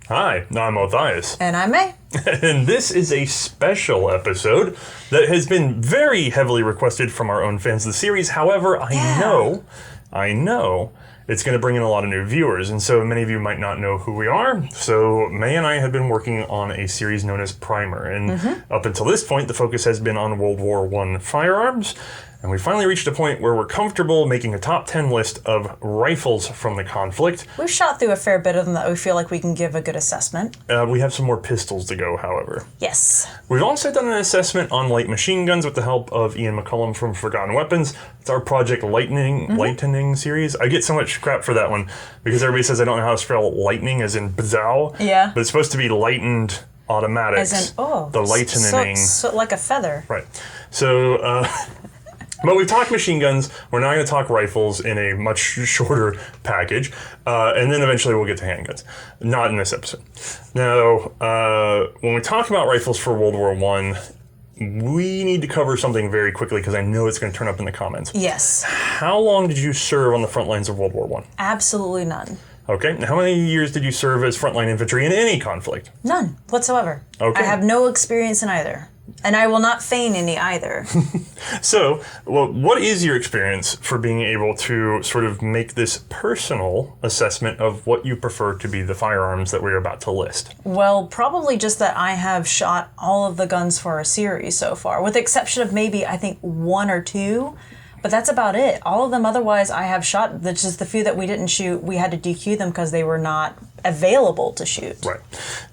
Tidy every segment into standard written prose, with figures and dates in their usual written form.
Hi, I'm Matthias. And I'm May. And this is a special episode that has been very heavily requested from our own fans of the series. However, I know it's going to bring in a lot of new viewers, and so many of you might not know who we are. So May and I have been working on a series known as Primer, and up until this point, the focus has been on World War I firearms. And we finally reached a point where we're comfortable making a top 10 list of rifles from the conflict. We've shot through a fair bit of them that we feel like we can give a good assessment. We have some more pistols to go, however. Yes. We've also done an assessment on light machine guns with the help of Ian McCullum from Forgotten Weapons. It's our Project Lightning series. I get so much crap for that one because everybody says I don't know how to spell lightning as in bzow. Yeah. But it's supposed to be lightened automatics. As in, the lightening. So like a feather. Right. So, but we've talked machine guns. We're now going to talk rifles in a much shorter package. And then eventually we'll get to handguns. Not in this episode. Now, when we talk about rifles for World War I, we need to cover something very quickly because I know it's going to turn up in the comments. Yes. How long did you serve on the front lines of World War I? Absolutely none. Okay. How many years did you serve as frontline infantry in any conflict? None whatsoever. Okay. I have no experience in either. And I will not feign any either. So, what is your experience for being able to sort of make this personal assessment of what you prefer to be the firearms that we're about to list? Well, probably just that I have shot all of the guns for a series so far, with the exception of maybe, I think, one or two. But that's about it. All of them otherwise I have shot. That's just the few that we didn't shoot. We had to DQ them because they were not available to shoot. Right.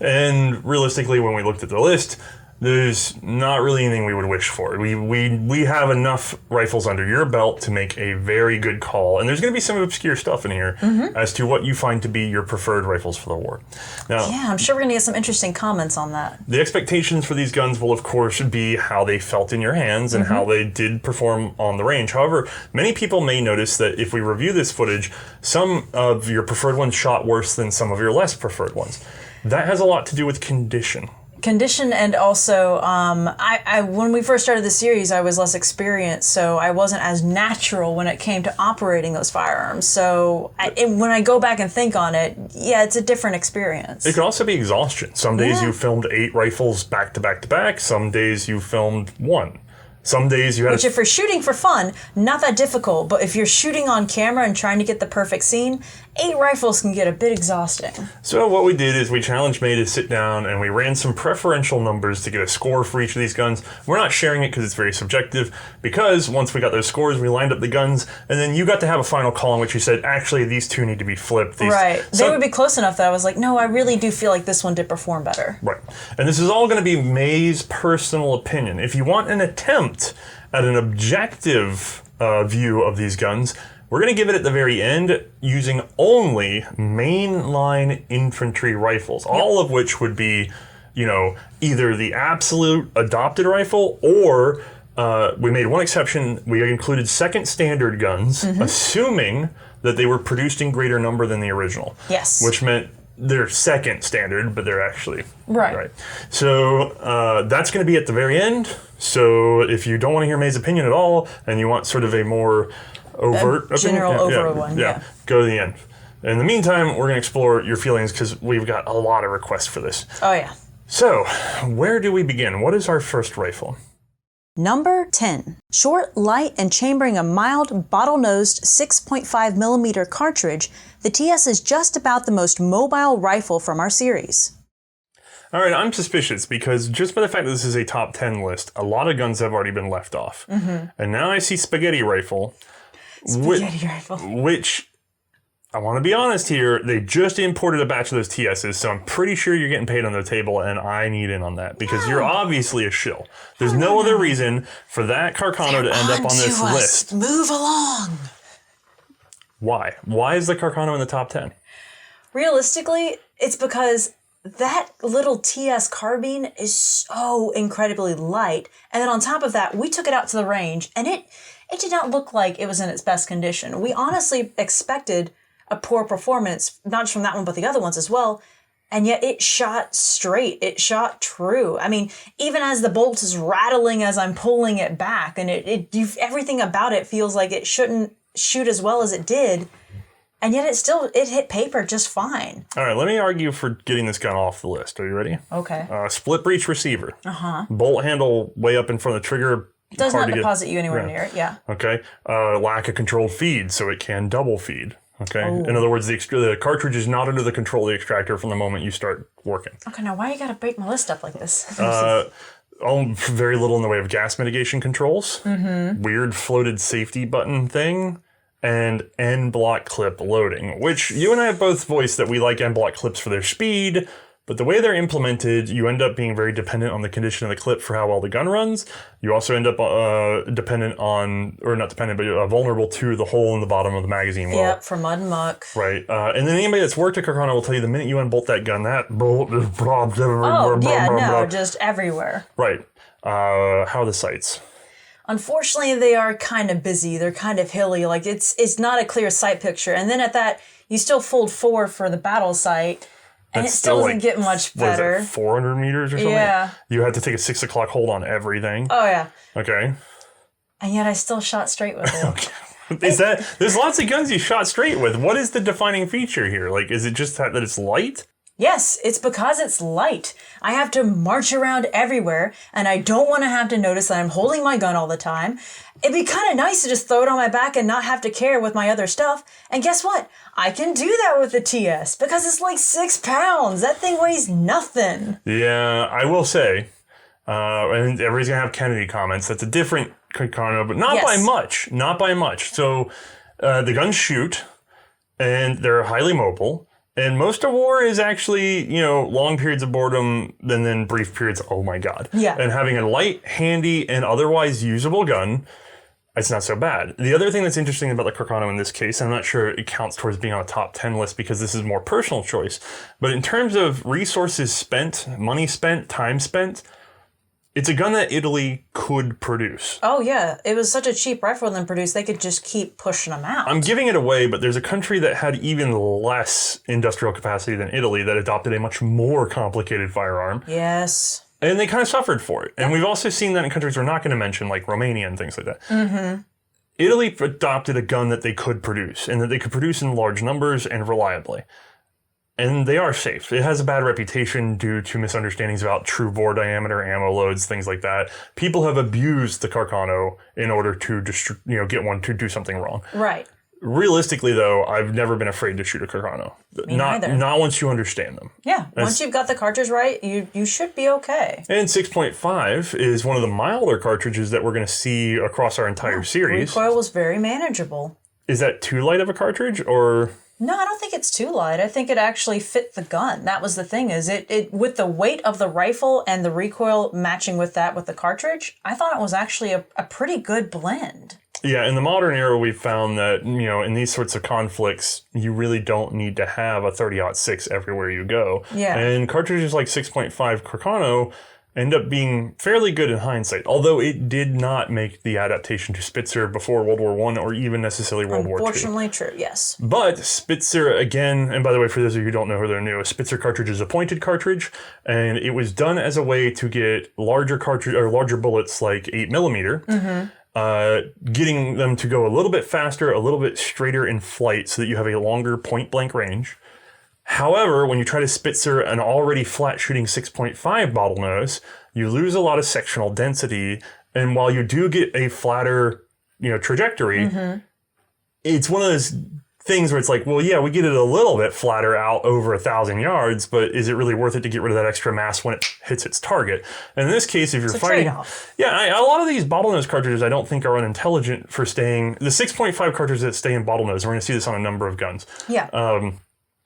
And realistically, when we looked at the list, there's not really anything we would wish for. We have enough rifles under your belt to make a very good call. And there's going to be some obscure stuff in here as to what you find to be your preferred rifles for the war. Now, yeah, I'm sure we're going to get some interesting comments on that. The expectations for these guns will, of course, be how they felt in your hands and how they did perform on the range. However, many people may notice that if we review this footage, some of your preferred ones shot worse than some of your less preferred ones. That has a lot to do with condition. Condition, and also, I when we first started the series, I was less experienced, so I wasn't as natural when it came to operating those firearms. So when I go back and think on it, yeah, it's a different experience. It could also be exhaustion. Some days you filmed 8 rifles back to back to back. Some days you filmed 1. Some days you had Which if you're shooting for fun, not that difficult, but if you're shooting on camera and trying to get the perfect scene, 8 rifles can get a bit exhausting. So what we did is we challenged May to sit down and we ran some preferential numbers to get a score for each of these guns. We're not sharing it because it's very subjective, because once we got those scores, we lined up the guns, and then you got to have a final call in which you said, actually, these two need to be flipped. Right. They would be close enough that I was like, no, I really do feel like this one did perform better. Right. And this is all going to be May's personal opinion. If you want an attempt at an objective view of these guns, we're going to give it at the very end using only mainline infantry rifles, all of which would be, either the absolute adopted rifle or we made one exception. We included second standard guns, assuming that they were produced in greater number than the original. Yes. Which meant they're second standard, but they're actually right. So that's going to be at the very end. So if you don't want to hear May's opinion at all, and you want sort of a more overt general opinion, one, go to the end. In the meantime, we're going to explore your feelings because we've got a lot of requests for this. Oh yeah. So where do we begin? What is our first rifle? Number 10. Short, light, and chambering a mild, bottle-nosed 6.5 millimeter cartridge, the TS is just about the most mobile rifle from our series. All right, I'm suspicious because just by the fact that this is a top 10 list, a lot of guns have already been left off. And now I see spaghetti rifle. Which, I want to be honest here, they just imported a batch of those TSs, so I'm pretty sure you're getting paid on the table, and I need in on that because you're obviously a shill. There's no other reason for that Carcano to end up on this list. Move along. Why? Why is the Carcano in the top 10? Realistically, it's because that little TS carbine is so incredibly light, and then on top of that, we took it out to the range, and it did not look like it was in its best condition. We honestly expected a poor performance, not just from that one, but the other ones as well. And yet it shot straight. It shot true. I mean, even as the bolt is rattling as I'm pulling it back, and everything about it feels like it shouldn't shoot as well as it did. And yet it hit paper just fine. All right, let me argue for getting this gun off the list. Are you ready? Okay. Split breech receiver. Bolt handle way up in front of the trigger. Does not deposit you anywhere near it, yeah. Okay. Lack of controlled feed, so it can double feed. Okay. Ooh. In other words, the cartridge is not under the control of the extractor from the moment you start working. Okay, now why you gotta break my list up like this? Very little in the way of gas mitigation controls. Weird floated safety button thing. And end block clip loading, which you and I have both voiced that we like end block clips for their speed, but the way they're implemented, you end up being very dependent on the condition of the clip for how well the gun runs. You also end up dependent on, or not dependent, but vulnerable to the hole in the bottom of the magazine wall. Yep, for mud and muck. Right. And then anybody that's worked at Carcano will tell you the minute you unbolt that gun, that bolt just drops everywhere. Oh, yeah, no, just everywhere. Right. How are the sights? Unfortunately, they are kind of busy. They're kind of hilly. Like, it's not a clear sight picture. And then at that, you still fold 4 for the battle sight, and it still doesn't get much better. What is that, 400 meters or something? Yeah. You had to take a 6 o'clock hold on everything. Oh, yeah. Okay. And yet I still shot straight with it. Okay. There's lots of guns you shot straight with. What is the defining feature here? Like, is it just that it's light? Yes, it's because it's light. I have to march around everywhere, and I don't want to have to notice that I'm holding my gun all the time. It'd be kind of nice to just throw it on my back and not have to care with my other stuff. And guess what? I can do that with the TS because it's like 6 pounds. That thing weighs nothing. Yeah, I will say, and everybody's going to have Kennedy comments, that's a different Carcano, but not by much. Not by much. So the guns shoot, and they're highly mobile. And most of war is actually, long periods of boredom and then brief periods. Oh my God. Yeah. And having a light, handy, and otherwise usable gun, it's not so bad. The other thing that's interesting about the Carcano in this case, I'm not sure it counts towards being on a top 10 list because this is more personal choice, but in terms of resources spent, money spent, time spent, it's a gun that Italy could produce. Oh, yeah. It was such a cheap rifle than produced, they could just keep pushing them out. I'm giving it away, but there's a country that had even less industrial capacity than Italy that adopted a much more complicated firearm. Yes. And they kind of suffered for it. And we've also seen that in countries we're not going to mention, like Romania and things like that. Italy adopted a gun that they could produce, and that they could produce in large numbers and reliably. And they are safe. It has a bad reputation due to misunderstandings about true bore diameter, ammo loads, things like that. People have abused the Carcano in order to get one to do something wrong. Right. Realistically, though, I've never been afraid to shoot a Carcano. Me neither. Not once you understand them. Yeah. Once you've got the cartridge right, you should be okay. And 6.5 is one of the milder cartridges that we're going to see across our entire series. Recoil was very manageable. Is that too light of a cartridge, or... No, I don't think it's too light. I think it actually fit the gun. That was the thing, is it with the weight of the rifle and the recoil matching with that with the cartridge, I thought it was actually a pretty good blend. Yeah, in the modern era, we've found that, in these sorts of conflicts, you really don't need to have a 30-06 everywhere you go. Yeah. And cartridges like 6.5 Carcano end up being fairly good in hindsight, although it did not make the adaptation to Spitzer before World War I or even necessarily World War II. Unfortunately true, yes. But Spitzer, again, and by the way, for those of you who don't know who they're new, a Spitzer cartridge is a pointed cartridge, and it was done as a way to get larger bullets like 8mm, getting them to go a little bit faster, a little bit straighter in flight so that you have a longer point blank range. However, when you try to Spitzer an already flat shooting 6.5 bottlenose, you lose a lot of sectional density. And while you do get a flatter, trajectory, it's one of those things where it's like, well, yeah, we get it a little bit flatter out over 1,000 yards, but is it really worth it to get rid of that extra mass when it hits its target? And in this case, if you're fighting, a lot of these bottlenose cartridges I don't think are unintelligent for staying. The 6.5 cartridges that stay in bottlenose, we're going to see this on a number of guns. Yeah.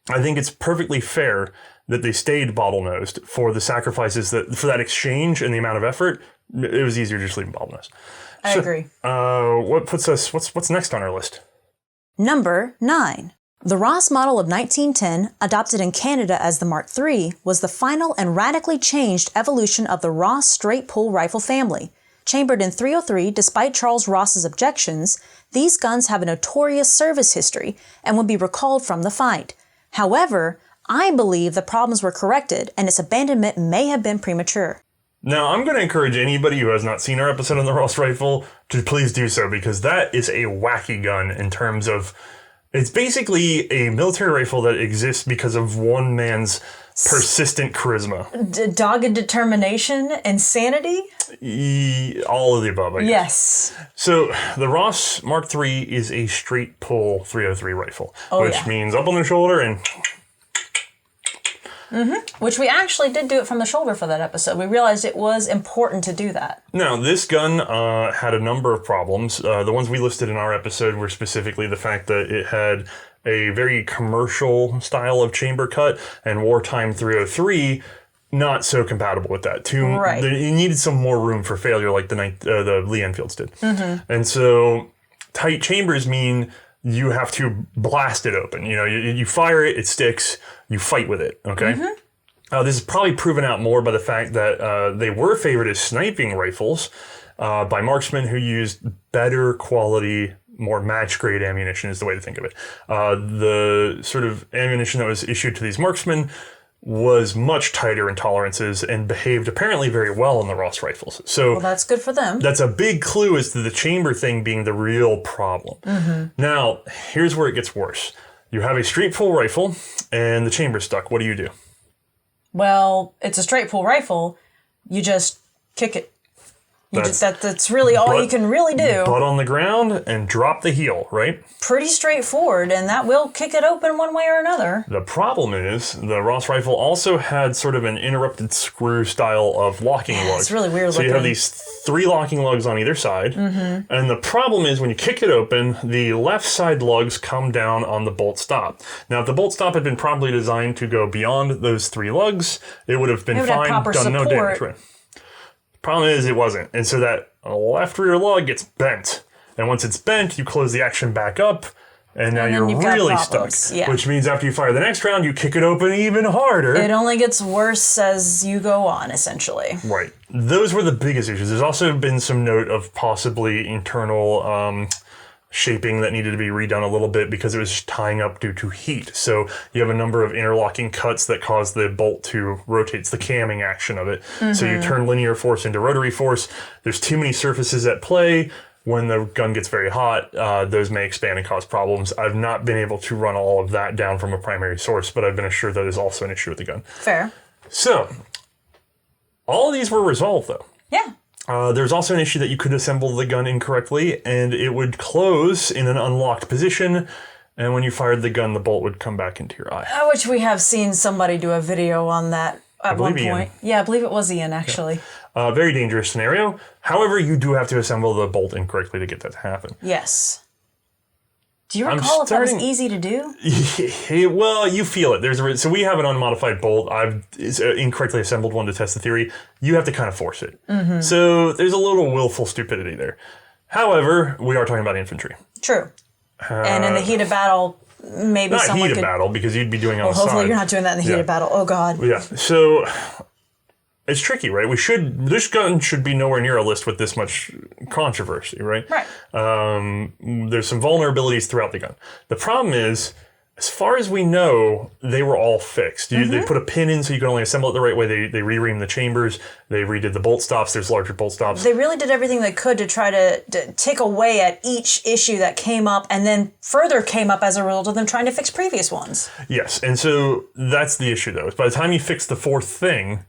I think it's perfectly fair that they stayed bottlenosed for the sacrifices for that exchange and the amount of effort. It was easier to just leave them bottlenosed. I agree. What's next on our list? Number 9. The Ross model of 1910, adopted in Canada as the Mark III, was the final and radically changed evolution of the Ross straight pull rifle family. Chambered in .303, despite Charles Ross's objections, these guns have a notorious service history and would be recalled from the fight. However, I believe the problems were corrected and its abandonment may have been premature. Now, I'm going to encourage anybody who has not seen our episode on the Ross rifle to please do so, because that is a wacky gun in terms of It's basically a military rifle that exists because of one man's persistent charisma. Dogged determination, insanity? All of the above, I guess. Yes. So the Ross Mark III is a straight pull 303 rifle, which means up on the shoulder and... Which we actually did do it from the shoulder for that episode. We realized it was important to do that. Now, this gun had a number of problems. The ones we listed in our episode were specifically the fact that it had a very commercial style of chamber cut, and wartime 303 not so compatible with that. Right. It needed some more room for failure like the Lee-Enfields did. And so tight chambers mean you have to blast it open. You know, you fire it, it sticks, you fight with it, okay? This is probably proven out more by the fact that they were favored as sniping rifles by marksmen who used better quality, more match-grade ammunition is the way to think of it. The sort of ammunition that was issued to these marksmen was much tighter in tolerances and behaved apparently very well in the Ross rifles. So well, that's good for them. That's a big clue as to the chamber thing being the real problem. Now, here's where it gets worse. You have a straight pull rifle and the chamber's stuck. What do you do? Well, it's a straight pull rifle. You just kick it. That's really all you can really do. Butt on the ground and drop the heel, right? Pretty straightforward, and that will kick it open one way or another. The problem is the Ross rifle also had sort of an interrupted screw style of locking lugs. It's really weird so looking. You have these 3 locking lugs on either side, and the problem is when you kick it open, the left side lugs come down on the bolt stop. Now, if the bolt stop had been properly designed to go beyond those 3 lugs, it would have been fine, done no damage. Right? Problem is it wasn't, and so that left rear lug gets bent, and once it's bent, you close the action back up, and now you're really stuck. Yeah. Which means after you fire the next round, you kick it open even harder. It only gets worse as you go on, essentially. Right. Those were the biggest issues. There's also been some note of possibly internal shaping that needed to be redone a little bit because it was tying up due to heat. So you have a number of interlocking cuts that cause the bolt to rotate. It's the camming action of it. So you turn linear force into rotary force. There's too many surfaces at play. When the gun gets very hot, those may expand and cause problems. I've not been able to run all of that down from a primary source, but I've been assured that is also an issue with the gun. Fair. So all of these were resolved, though. Yeah. There's also an issue that you could assemble the gun incorrectly, and it would close in an unlocked position, and when you fired the gun, the bolt would come back into your eye. Which we have seen somebody do a video on that at one point. Ian. Yeah, I believe it was Ian, actually. Yeah. Very dangerous scenario. However, you do have to assemble the bolt incorrectly to get that to happen. Yes. Do you recall if that was easy to do? Well, you feel it. So we have an unmodified bolt. I've incorrectly assembled one to test the theory. You have to kind of force it. So there's a little willful stupidity there. However, we are talking about infantry. True. And in the heat of battle, maybe someone Not heat could... of battle, because you'd be doing it on the side. Hopefully you're not doing that in the heat of battle. Oh, God. Yeah. So it's tricky, right? This gun should be nowhere near a list with this much controversy, right? Right. There's some vulnerabilities throughout the gun. The problem is, as far as we know, they were all fixed. They put a pin in so you can only assemble it the right way. They re-reamed the chambers. They redid the bolt stops. There's larger bolt stops. They really did everything they could to try to tick away at each issue that came up and then further came up as a result of them trying to fix previous ones. Yes, and so that's the issue, though. By the time you fix the 4th thing,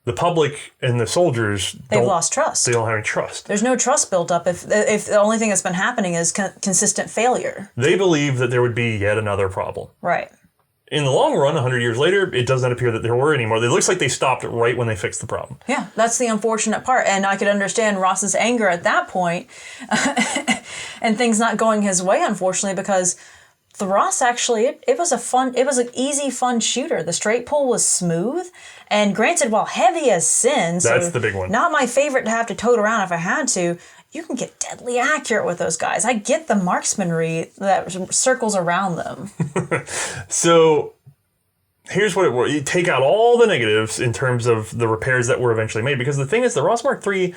the public and the soldiers they've lost trust. They don't have any trust. There's no trust built up if the only thing that's been happening is consistent failure. They believe that there would be yet another problem. Right. In the long run, 100 years later, it does not appear that there were anymore. It looks like they stopped right when they fixed the problem. Yeah, that's the unfortunate part. And I could understand Ross's anger at that point and things not going his way, unfortunately, because the Ross actually, it was an easy, fun shooter. The straight pull was smooth. And granted, while heavy as sin, so that's the big one. Not my favorite to have to tote around if I had to, you can get deadly accurate with those guys. I get the marksmanry that circles around them. So here's what it was. You take out all the negatives in terms of the repairs that were eventually made. Because the thing is, the Ross Mark III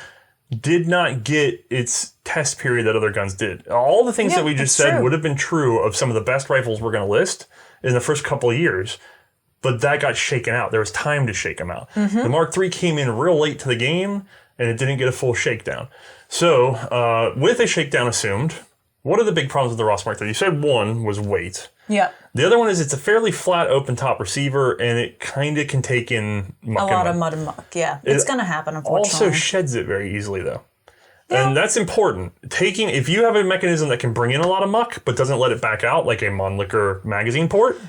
did not get its test period that other guns did. All the things that we just said would have been true of some of the best rifles we're going to list in the first couple of years. But that got shaken out. There was time to shake them out. The Mark III came in real late to the game, and it didn't get a full shakedown. So, with a shakedown assumed, What are the big problems with the Ross Mark III? You said one was weight. Yep. The other one is it's a fairly flat open top receiver, and it kind of can take in muck A lot of mud and muck, yeah. It's going to happen, unfortunately. Also sheds it very easily, though. Yeah. And that's important. If you have a mechanism that can bring in a lot of muck, but doesn't let it back out, like a Mannlicher magazine port,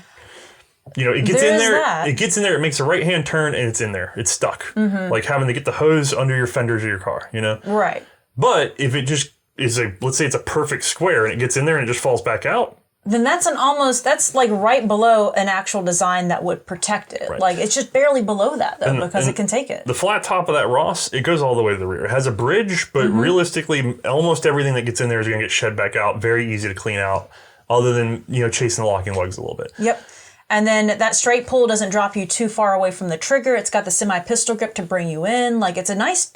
it gets in there. That. It gets in there. It makes a right-hand turn, and it's in there. It's stuck. Mm-hmm. Like having to get the hose under your fenders of your car. Right. But if it just is let's say it's a perfect square, and it gets in there and it just falls back out, then that's like right below an actual design that would protect it. Right. Like it's just barely below that though, because it can take it. The flat top of that Ross, it goes all the way to the rear. It has a bridge, but realistically, almost everything that gets in there is going to get shed back out. Very easy to clean out, other than chasing the locking lugs a little bit. Yep. And then that straight pull doesn't drop you too far away from the trigger. It's got the semi-pistol grip to bring you in. Like it's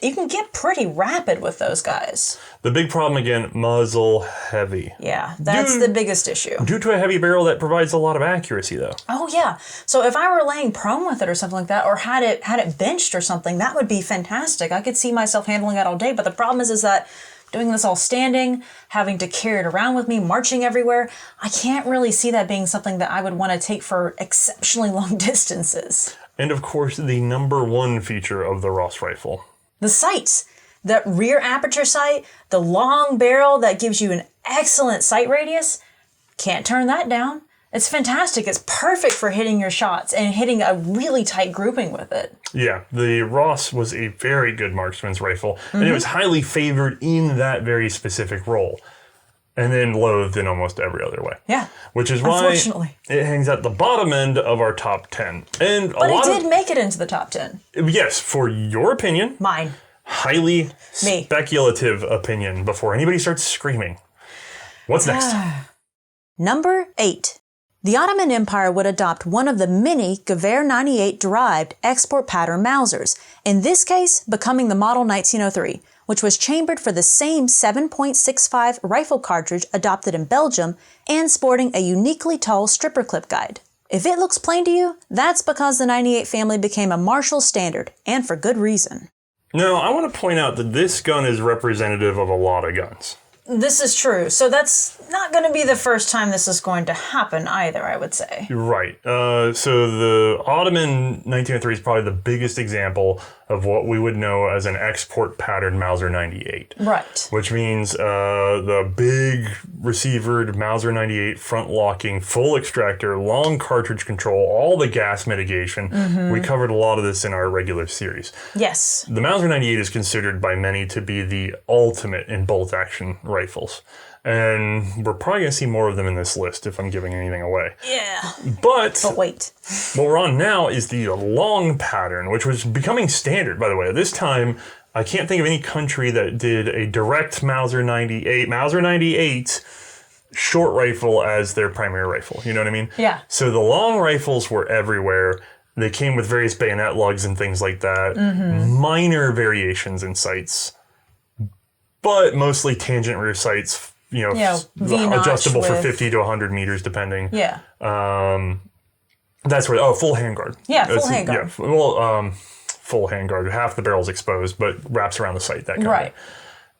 you can get pretty rapid with those guys. The big problem again, muzzle heavy. Yeah, that's the biggest issue. Due to a heavy barrel that provides a lot of accuracy though. Oh yeah. So if I were laying prone with it or something like that, or had it benched or something, that would be fantastic. I could see myself handling that all day. But the problem is that doing this all standing, having to carry it around with me, marching everywhere, I can't really see that being something that I would want to take for exceptionally long distances. And of course, the number one feature of the Ross rifle. The sights. The rear aperture sight, the long barrel that gives you an excellent sight radius. Can't turn that down. It's fantastic. It's perfect for hitting your shots and hitting a really tight grouping with it. Yeah, the Ross was a very good marksman's rifle, and it was highly favored in that very specific role, and then loathed in almost every other way. Yeah, which is why it hangs at the bottom end of our top 10. But it did make it into the top 10. Yes, for your opinion. Mine. Highly speculative opinion before anybody starts screaming. What's next? Number 8. The Ottoman Empire would adopt one of the many Gewehr 98 derived export pattern Mausers, in this case becoming the model 1903, which was chambered for the same 7.65 rifle cartridge adopted in Belgium and sporting a uniquely tall stripper clip guide. If it looks plain to you, that's because the 98 family became a Marshall standard, and for good reason. Now, I want to point out that this gun is representative of a lot of guns. This is true. So that's not going to be the first time this is going to happen either, I would say. Right. So the Ottoman 1903 is probably the biggest example of what we would know as an export pattern Mauser 98. Right. Which means the big receivered Mauser 98 front locking, full extractor, long cartridge control, all the gas mitigation. We covered a lot of this in our regular series. Yes. The Mauser 98 is considered by many to be the ultimate in bolt action rifles. And we're probably going to see more of them in this list if I'm giving anything away. Yeah. But wait. What we're on now is the long pattern, which was becoming standard, by the way. At this time, I can't think of any country that did a direct Mauser 98 short rifle as their primary rifle. You know what I mean? Yeah. So the long rifles were everywhere. They came with various bayonet lugs and things like that. Minor variations in sights, but mostly tangent rear sights. Adjustable for 50 to 100 meters, depending. Yeah. That's where, full handguard. Yeah, full handguard. Yeah, well, full handguard. Half the barrel's exposed, but wraps around the sight, that kind of thing.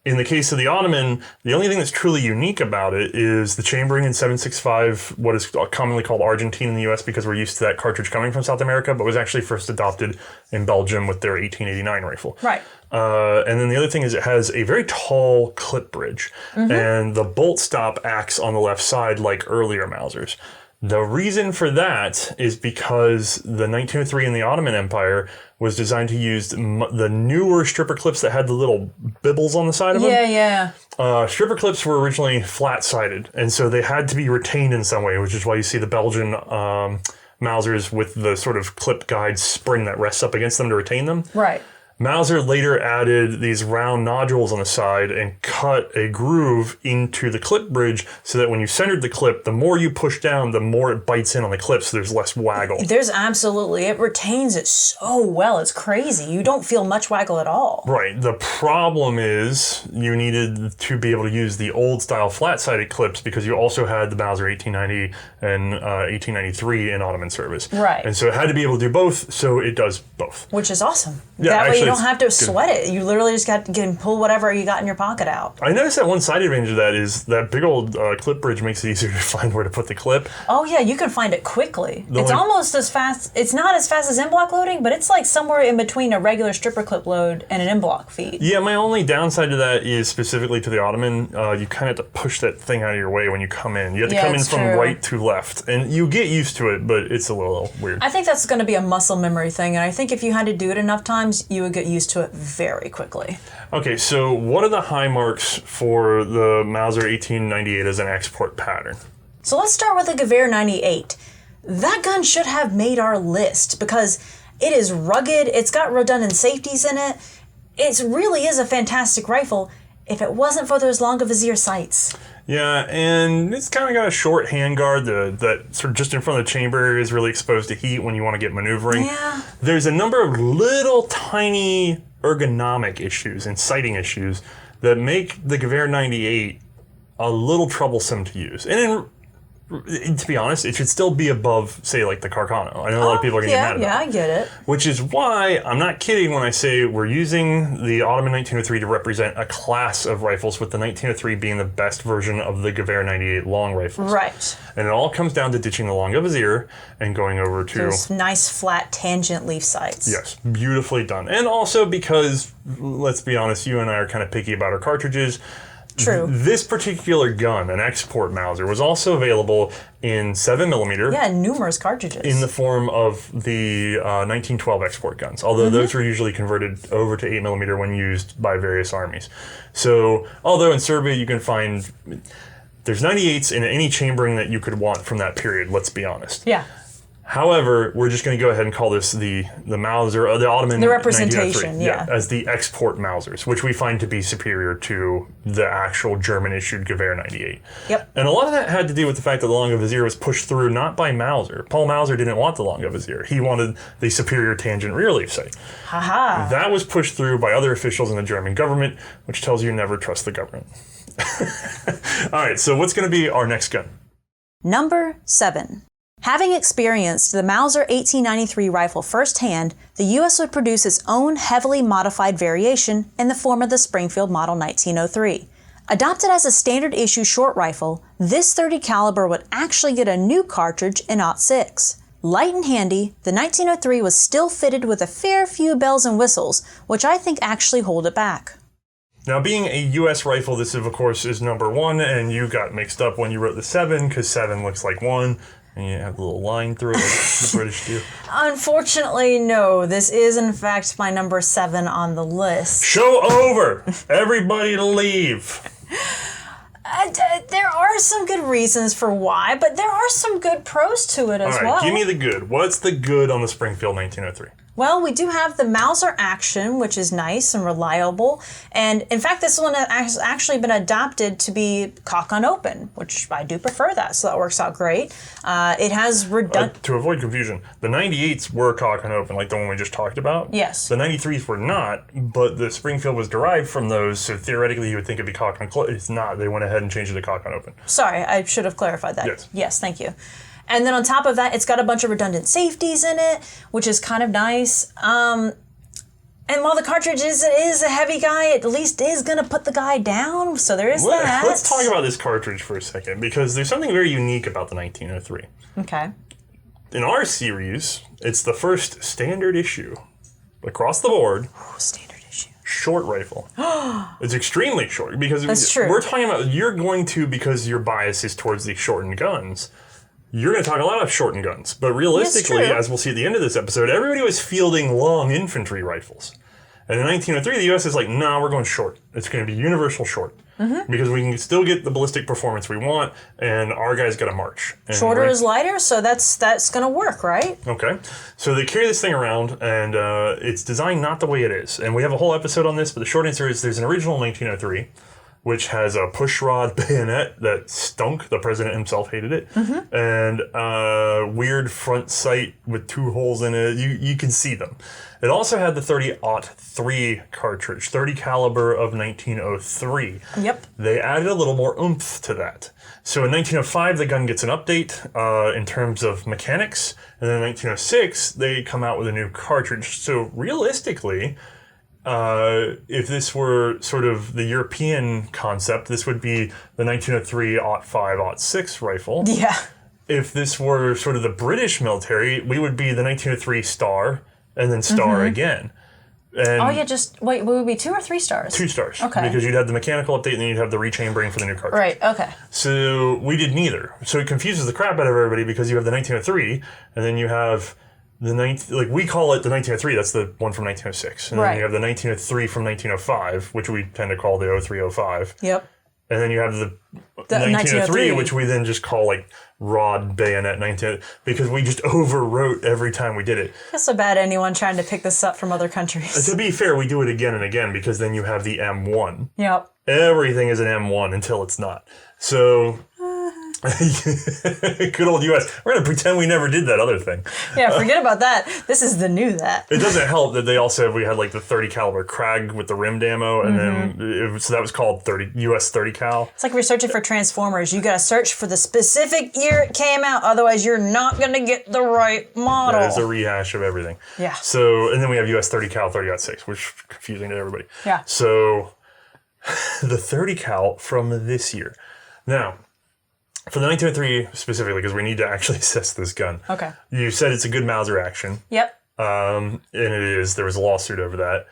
In the case of the Ottoman, the only thing that's truly unique about it is the chambering in 7.65, what is commonly called Argentine in the U.S. because we're used to that cartridge coming from South America, but was actually first adopted in Belgium with their 1889 rifle. Right. And then the other thing is it has a very tall clip bridge, and the bolt stop acts on the left side like earlier Mausers. The reason for that is because the 1903 in the Ottoman Empire was designed to use the newer stripper clips that had the little bibbles on the side of them. Yeah. Stripper clips were originally flat-sided, and so they had to be retained in some way, which is why you see the Belgian Mausers with the sort of clip guide spring that rests up against them to retain them. Right. Mauser later added these round nodules on the side and cut a groove into the clip bridge so that when you centered the clip, the more you push down, the more it bites in on the clip, so there's less waggle. It retains it so well. It's crazy. You don't feel much waggle at all. Right. The problem is you needed to be able to use the old style flat-sided clips because you also had the Mauser 1890 and 1893 in Ottoman service. Right. And so it had to be able to do both, so it does both. Which is awesome. Yeah, that way you don't have to sweat it. You literally just can pull whatever you got in your pocket out. I noticed that one side advantage of that is that big old clip bridge makes it easier to find where to put the clip. Oh yeah, you can find it quickly. It's almost as fast. It's not as fast as in-block loading, but it's like somewhere in between a regular stripper clip load and an in-block feed. Yeah, my only downside to that is specifically to the Ottoman. You kind of have to push that thing out of your way when you come in. You have to come in from right to left, and you get used to it, but it's a little weird. I think that's going to be a muscle memory thing, and I think if you had to do it enough times, you would get used to it very quickly. Okay, so what are the high marks for the Mauser 1898 as an export pattern? So let's start with the Gewehr 98. That gun should have made our list because it is rugged, it's got redundant safeties in it, it really is a fantastic rifle if it wasn't for those Longa-Vizier sights. Yeah, and it's kind of got a short handguard that sort of just in front of the chamber is really exposed to heat when you want to get maneuvering. Yeah. There's a number of little tiny ergonomic issues and sighting issues that make the Gewehr 98 a little troublesome to use. And to be honest, it should still be above, say, like the Carcano. I know a lot of people are going to get mad about it. Yeah, I get it. Which is why I'm not kidding when I say we're using the Ottoman 1903 to represent a class of rifles, with the 1903 being the best version of the Gewehr 98 long rifles. Right. And it all comes down to ditching the Longa-Vizier and going over to those nice flat tangent leaf sights. Yes, beautifully done. And also because, let's be honest, you and I are kind of picky about our cartridges. True. This particular gun, an export Mauser, was also available in 7mm. Yeah, numerous cartridges. In the form of the 1912 export guns, although those were usually converted over to 8mm when used by various armies. So, although in Serbia you can find, there's 98s in any chambering that you could want from that period, let's be honest. Yeah. However, we're just going to go ahead and call this the Mauser, or the Ottoman. The representation, yeah. As the export Mausers, which we find to be superior to the actual German-issued Gewehr 98. Yep. And a lot of that had to do with the fact that the Longa-Vizier was pushed through not by Mauser. Paul Mauser didn't want the Longa-Vizier. He wanted the superior tangent rear leaf sight. Haha. That was pushed through by other officials in the German government, which tells you never trust the government. All right, so what's going to be our next gun? Number 7. Having experienced the Mauser 1893 rifle firsthand, the U.S. would produce its own heavily modified variation in the form of the Springfield Model 1903. Adopted as a standard issue short rifle, this .30 caliber would actually get a new cartridge in '06. Light and handy, the 1903 was still fitted with a fair few bells and whistles, which I think actually hold it back. Now, being a U.S. rifle, this of course is number 1, and you got mixed up when you wrote the 7, because 7 looks like 1. And you have a little line through it like the British do. Unfortunately, no. This is, in fact, my number 7 on the list. Show over! Everybody leave! There are some good reasons for why, but there are some good pros to it as well. All right, give me the good. What's the good on the Springfield 1903? Well, we do have the Mauser Action, which is nice and reliable. And in fact, this one has actually been adopted to be cock on open, which I do prefer that, so that works out great. It has to avoid confusion, the 98s were cock on open, like the one we just talked about. Yes. The 93s were not, but the Springfield was derived from those, so theoretically you would think it'd be cock on close. It's not. They went ahead and changed it to cock on open. Sorry, I should have clarified that. Yes. Yes, thank you. And then on top of that, it's got a bunch of redundant safeties in it, which is kind of nice. And while the cartridge is a heavy guy, it at least is going to put the guy down, so there is that. Let's talk about this cartridge for a second, because there's something very unique about the 1903. Okay. In our series, it's the first standard issue, across the board. Ooh, standard issue. Short rifle. It's extremely short, because that's true. We're talking about, you're going to, because your bias is towards the shortened guns, you're going to talk a lot of shortened guns. But realistically, as we'll see at the end of this episode, everybody was fielding long infantry rifles. And in 1903, the U.S. is like, nah, we're going short. It's going to be universal short. Because we can still get the ballistic performance we want, and our guys got to march. And shorter is lighter, so that's going to work, right? Okay. So they carry this thing around, and it's designed not the way it is. And we have a whole episode on this, but the short answer is there's an original 1903, which has a pushrod bayonet that stunk. The president himself hated it. And a weird front sight with 2 holes in it. You can see them. It also had the 30-03 cartridge, .30 caliber of 1903. Yep. They added a little more oomph to that. So in 1905, the gun gets an update in terms of mechanics. And then in 1906, they come out with a new cartridge. So realistically, if this were sort of the European concept, this would be the 1903-05-06 rifle. Yeah. If this were sort of the British military, we would be the 1903 Star and then Star again. And Oh, yeah, just, wait, would it be 2 or 3 stars? 2 stars. Okay. Because you'd have the mechanical update and then you'd have the rechambering for the new cartridge. Right, okay. So we did neither. So it confuses the crap out of everybody because you have the 1903 and then you have the we call it the 1903, that's the one from 1906. And then you have the 1903 from 1905, which we tend to call the 0305. Yep. And then you have the 1903, which we then just call like rod bayonet 19, because we just overwrote every time we did it. That's so bad anyone trying to pick this up from other countries. To be fair, we do it again and again because then you have the M1. Yep. Everything is an M1 until it's not. So, good old US. We're going to pretend we never did that other thing. Yeah, forget about that. This is the new that. It doesn't help that they also we had like the 30 caliber Krag with the rimmed ammo, and then so that was called US 30 cal. It's like we're searching for Transformers. You got to search for the specific year it came out, otherwise you're not going to get the right model. That is a rehash of everything. Yeah. So, and then we have US 30 cal 30-06, which is confusing to everybody. Yeah. So, the 30 cal from this year. Now, for the 1903 specifically, because we need to actually assess this gun. Okay. You said it's a good Mauser action. Yep. And it is. There was a lawsuit over that.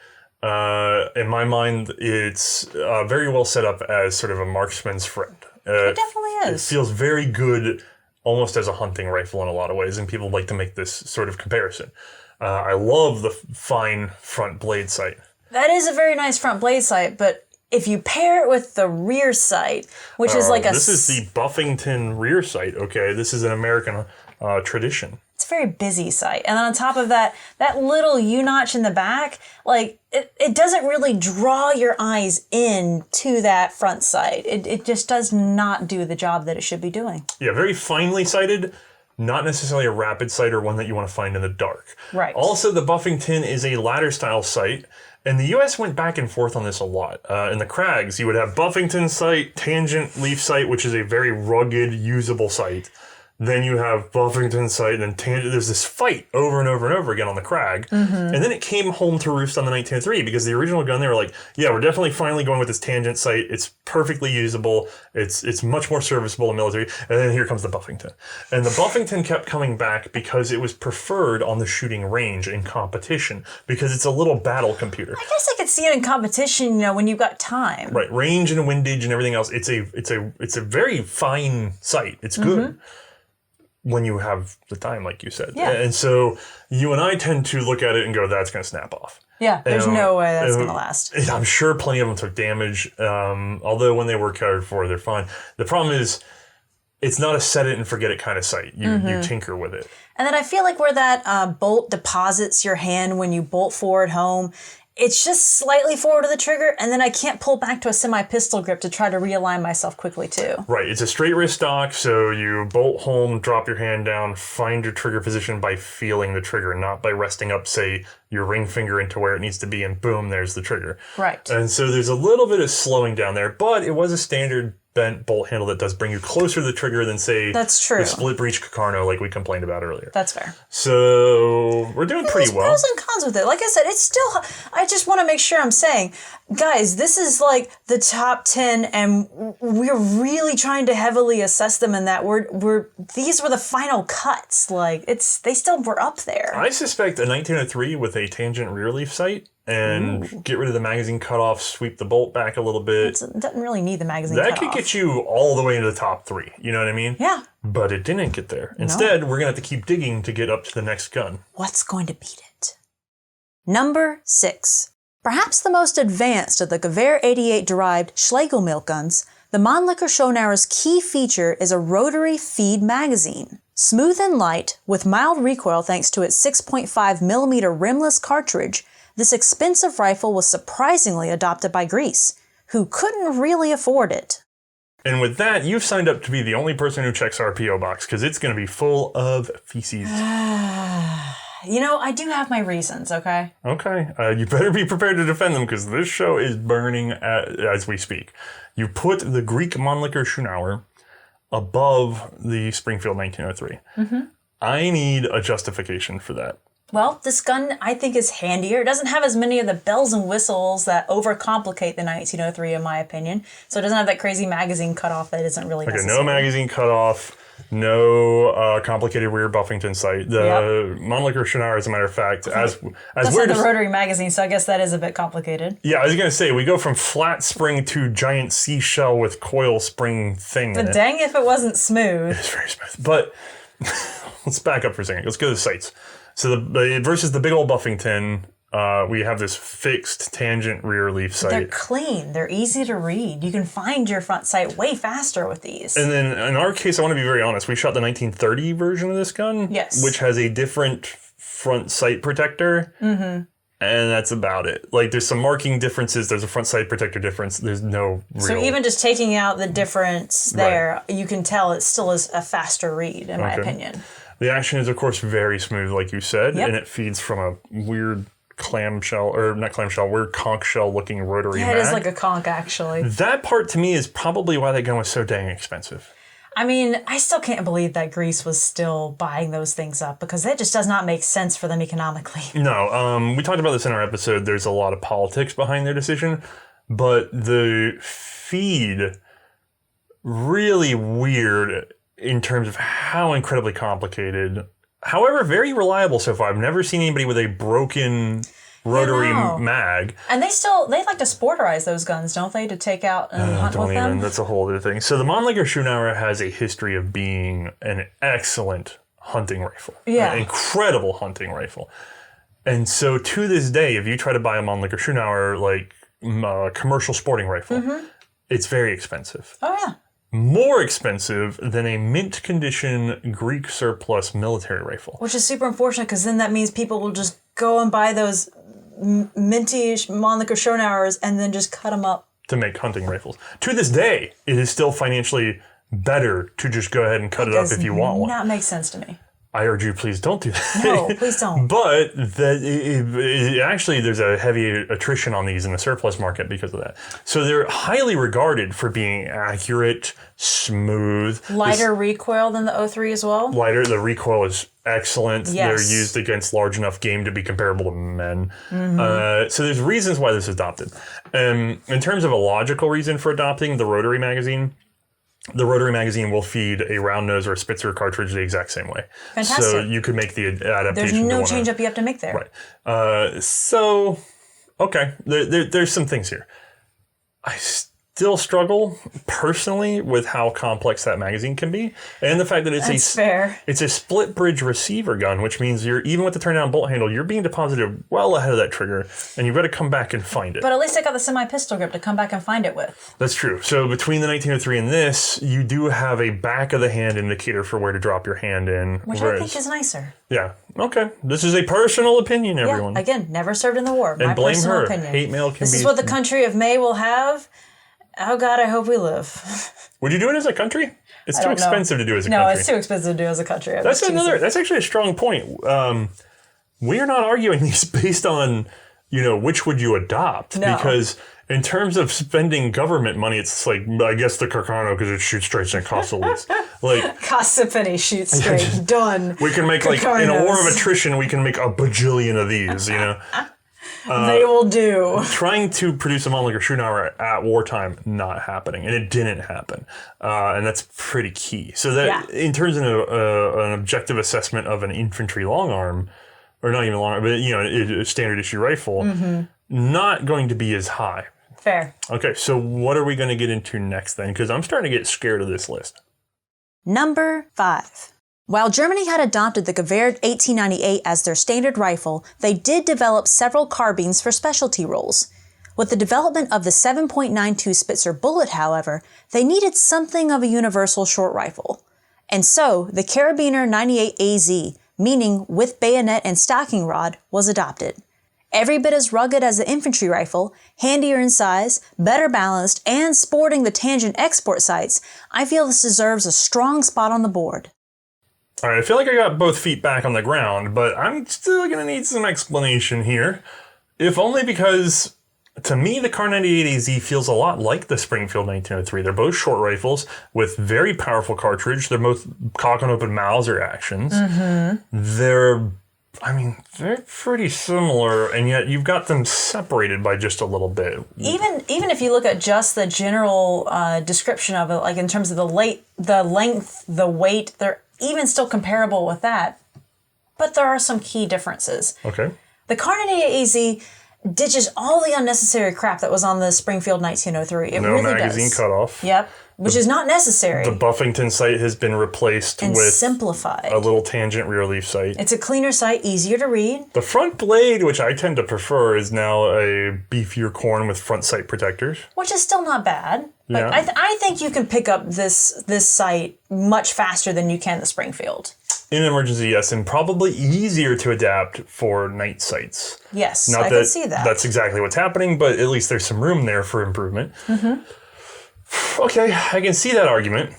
In my mind, it's very well set up as sort of a marksman's friend. It definitely is. It feels very good, almost as a hunting rifle in a lot of ways, and people like to make this sort of comparison. I love the fine front blade sight. That is a very nice front blade sight, but if you pair it with the rear sight, which is like a... This is the Buffington rear sight, okay? This is an American tradition. It's a very busy sight. And then on top of that, that little U-notch in the back, like, it doesn't really draw your eyes in to that front sight. It just does not do the job that it should be doing. Yeah, very finely sighted. Not necessarily a rapid sight or one that you want to find in the dark. Right. Also, the Buffington is a ladder-style sight. And the U.S. went back and forth on this a lot. In the Krags, you would have Buffington sight, tangent leaf sight, which is a very rugged, usable sight. Then you have Buffington sight, and then tangent. There's this fight over and over and over again on the Krag. And then it came home to roost on the 1903 because the original gun, they were like, yeah, we're definitely finally going with this tangent sight. It's perfectly usable. It's much more serviceable in military. And then here comes the Buffington. And the Buffington kept coming back because it was preferred on the shooting range in competition because it's a little battle computer. I guess I could see it in competition, when you've got time. Right, range and windage and everything else. It's a very fine sight. It's good. When you have the time, like you said. Yeah. And so you and I tend to look at it and go, that's going to snap off. Yeah, there's no way that's going to last. I'm sure plenty of them took damage, although when they were cared for, they're fine. The problem is, it's not a set it and forget it kind of sight. You tinker with it. And then I feel like where that bolt deposits your hand when you bolt forward home, it's just slightly forward of the trigger, and then I can't pull back to a semi-pistol grip to try to realign myself quickly, too. Right. It's a straight wrist stock, so you bolt home, drop your hand down, find your trigger position by feeling the trigger, not by resting up, say, your ring finger into where it needs to be, and boom, there's the trigger. Right. And so there's a little bit of slowing down there, but it was a standard bent bolt handle that does bring you closer to the trigger than, say, that's true. The split breech Carcano like we complained about earlier. That's fair. So we're doing pretty well. There's pros and cons with it. Like I said, it's still... I just want to make sure I'm saying, guys, this is like the top 10, and we're really trying to heavily assess them in that these were the final cuts. Like, they still were up there. I suspect a 1903 with a tangent rear leaf sight and get rid of the magazine cutoff, sweep the bolt back a little bit. It doesn't really need the magazine That cutoff. could get you all the way into the top 3. You know what I mean? Yeah. But it didn't get there. Instead, we're going to have to keep digging to get up to the next gun. What's going to beat it? Number 6. Perhaps the most advanced of the Gewehr 88-derived Schlegel milk guns, the Mannlicher Schonauer's key feature is a rotary feed magazine. Smooth and light, with mild recoil thanks to its 6.5mm rimless cartridge, this expensive rifle was surprisingly adopted by Greece, who couldn't really afford it. And with that, you've signed up to be the only person who checks our P.O. box, because it's going to be full of feces. I do have my reasons, okay? Okay. You better be prepared to defend them, because this show is burning as we speak. You put the Greek Mannlicher Schonauer above the Springfield 1903. I need a justification for that. Well, this gun, I think, is handier. It doesn't have as many of the bells and whistles that overcomplicate the 1903, in my opinion. So it doesn't have that crazy magazine cutoff that isn't really necessary. No magazine cutoff, no complicated rear Buffington sight. The Mannlicher Schnauer, as a matter of fact, as That's we're not the rotary magazine, so I guess that is a bit complicated. Yeah, I was going to say, we go from flat spring to giant seashell with coil spring thing in But it. dang if it wasn't smooth. It's very smooth. But let's back up for a second. Let's go to the sights. So the versus the big old Buffington, we have this fixed tangent rear leaf sight. They're clean. They're easy to read. You can find your front sight way faster with these. And then in our case, I want to be very honest. We shot the 1930 version of this gun, Yes. which has a different front sight protector. Mm-hmm. And that's about it. Like, there's some marking differences. There's a front sight protector difference. There's no real... So even just taking out the difference there, you can tell it still is a faster read, in my opinion. The action is, of course, very smooth, like you said, and it feeds from a weird clamshell, or not clamshell, weird conch shell looking rotary mag. It is like a conch, actually. That part, to me, is probably why that gun was so dang expensive. I mean, I still can't believe that Greece was still buying those things up, because that just does not make sense for them economically. No, we talked about this in our episode. There's a lot of politics behind their decision, but the feed, really weird in terms of how incredibly complicated. However, very reliable so far. I've never seen anybody with a broken rotary mag. And they like to sporterize those guns, don't they, to take out and hunt with them? That's a whole other thing. So the Mannlicher Schnauer has a history of being an excellent hunting rifle. Yeah. An incredible hunting rifle. And so to this day, if you try to buy a Mannlicher Schnauer, like commercial sporting rifle, it's very expensive. Oh, yeah. More expensive than a mint condition Greek surplus military rifle. Which is super unfortunate, because then that means people will just go and buy those minty Mannlicher Schnauers and then just cut them up. To make hunting rifles. To this day, it is still financially better to just go ahead and cut it up if you want one. Does not make sense to me. I urge you, please don't do that. No, please don't. But actually, there's a heavy attrition on these in the surplus market because of that. So they're highly regarded for being accurate, smooth. Lighter recoil than the 03 as well? Lighter. The recoil is excellent. Yes. They're used against large enough game to be comparable to men. So there's reasons why this is adopted. In terms of a logical reason for adopting the rotary magazine, the rotary magazine will feed a round nose or a Spitzer cartridge the exact same way. Fantastic. So you could make the adaptation. There's no change up you have to make there. Right. So, okay, there's some things here. I still struggle personally with how complex that magazine can be, and the fact that it's a split bridge receiver gun, which means even with the turn down bolt handle, you're being deposited well ahead of that trigger, and you've got to come back and find it. But at least I got the semi-pistol grip to come back and find it with. That's true. So between the 1903 and this, you do have a back of the hand indicator for where to drop your hand in. Which I think is nicer. Yeah. Okay. This is a personal opinion, everyone. Yeah, again, never served in the war. And My blame personal her. opinion. Hate mail can This be... is what the country of May will have. Oh, God, I hope we live. Would you do it as a country? It's too expensive to do as a country. No, it's too expensive to do as a country. That's actually a strong point. We are not arguing these based on, which would you adopt. No. Because in terms of spending government money, it's like, I guess the Carcano, because it shoots straight and it costs the least. Like, costs a penny, shoot straight, done. We can make, in a war of attrition, we can make a bajillion of these, They will do. Trying to produce a Mannlicher Schnauer at wartime, not happening. And it didn't happen. And that's pretty key. So that in terms of an objective assessment of an infantry long arm, or not even long arm, but a standard issue rifle, not going to be as high. Fair. Okay, so what are we going to get into next then? Because I'm starting to get scared of this list. Number 5. While Germany had adopted the Gewehr 1898 as their standard rifle, they did develop several carbines for specialty roles. With the development of the 7.92 Spitzer bullet, however, they needed something of a universal short rifle. And so, the Karabiner 98AZ, meaning with bayonet and stocking rod, was adopted. Every bit as rugged as the infantry rifle, handier in size, better balanced, and sporting the tangent export sights, I feel this deserves a strong spot on the board. All right, I feel like I got both feet back on the ground, but I'm still going to need some explanation here. If only because, to me, the Kar 98AZ feels a lot like the Springfield 1903. They're both short rifles with very powerful cartridge. They're both cock and open Mauser actions. They're I mean, they're pretty similar, and yet you've got them separated by just a little bit. Even if you look at just the general description of it, like in terms of the length, the weight, they're even still comparable with that. But there are some key differences. Okay. The Carabiner AZ ditches all the unnecessary crap that was on the Springfield 1903. It No really magazine does. cutoff. Yep, which is not necessary. The Buffington sight has been replaced and with simplified. a little tangent rear leaf sight. It's a cleaner sight, easier to read. The front blade, which I tend to prefer, is now a beefier corn with front sight protectors. Which is still not bad. But Yeah. I think you can pick up this sight much faster than you can the Springfield. In an emergency, yes, and probably easier to adapt for night sights. Yes, Not I can see that. That's exactly what's happening, but at least there's some room there for improvement. Mm-hmm. Okay, I can see that argument.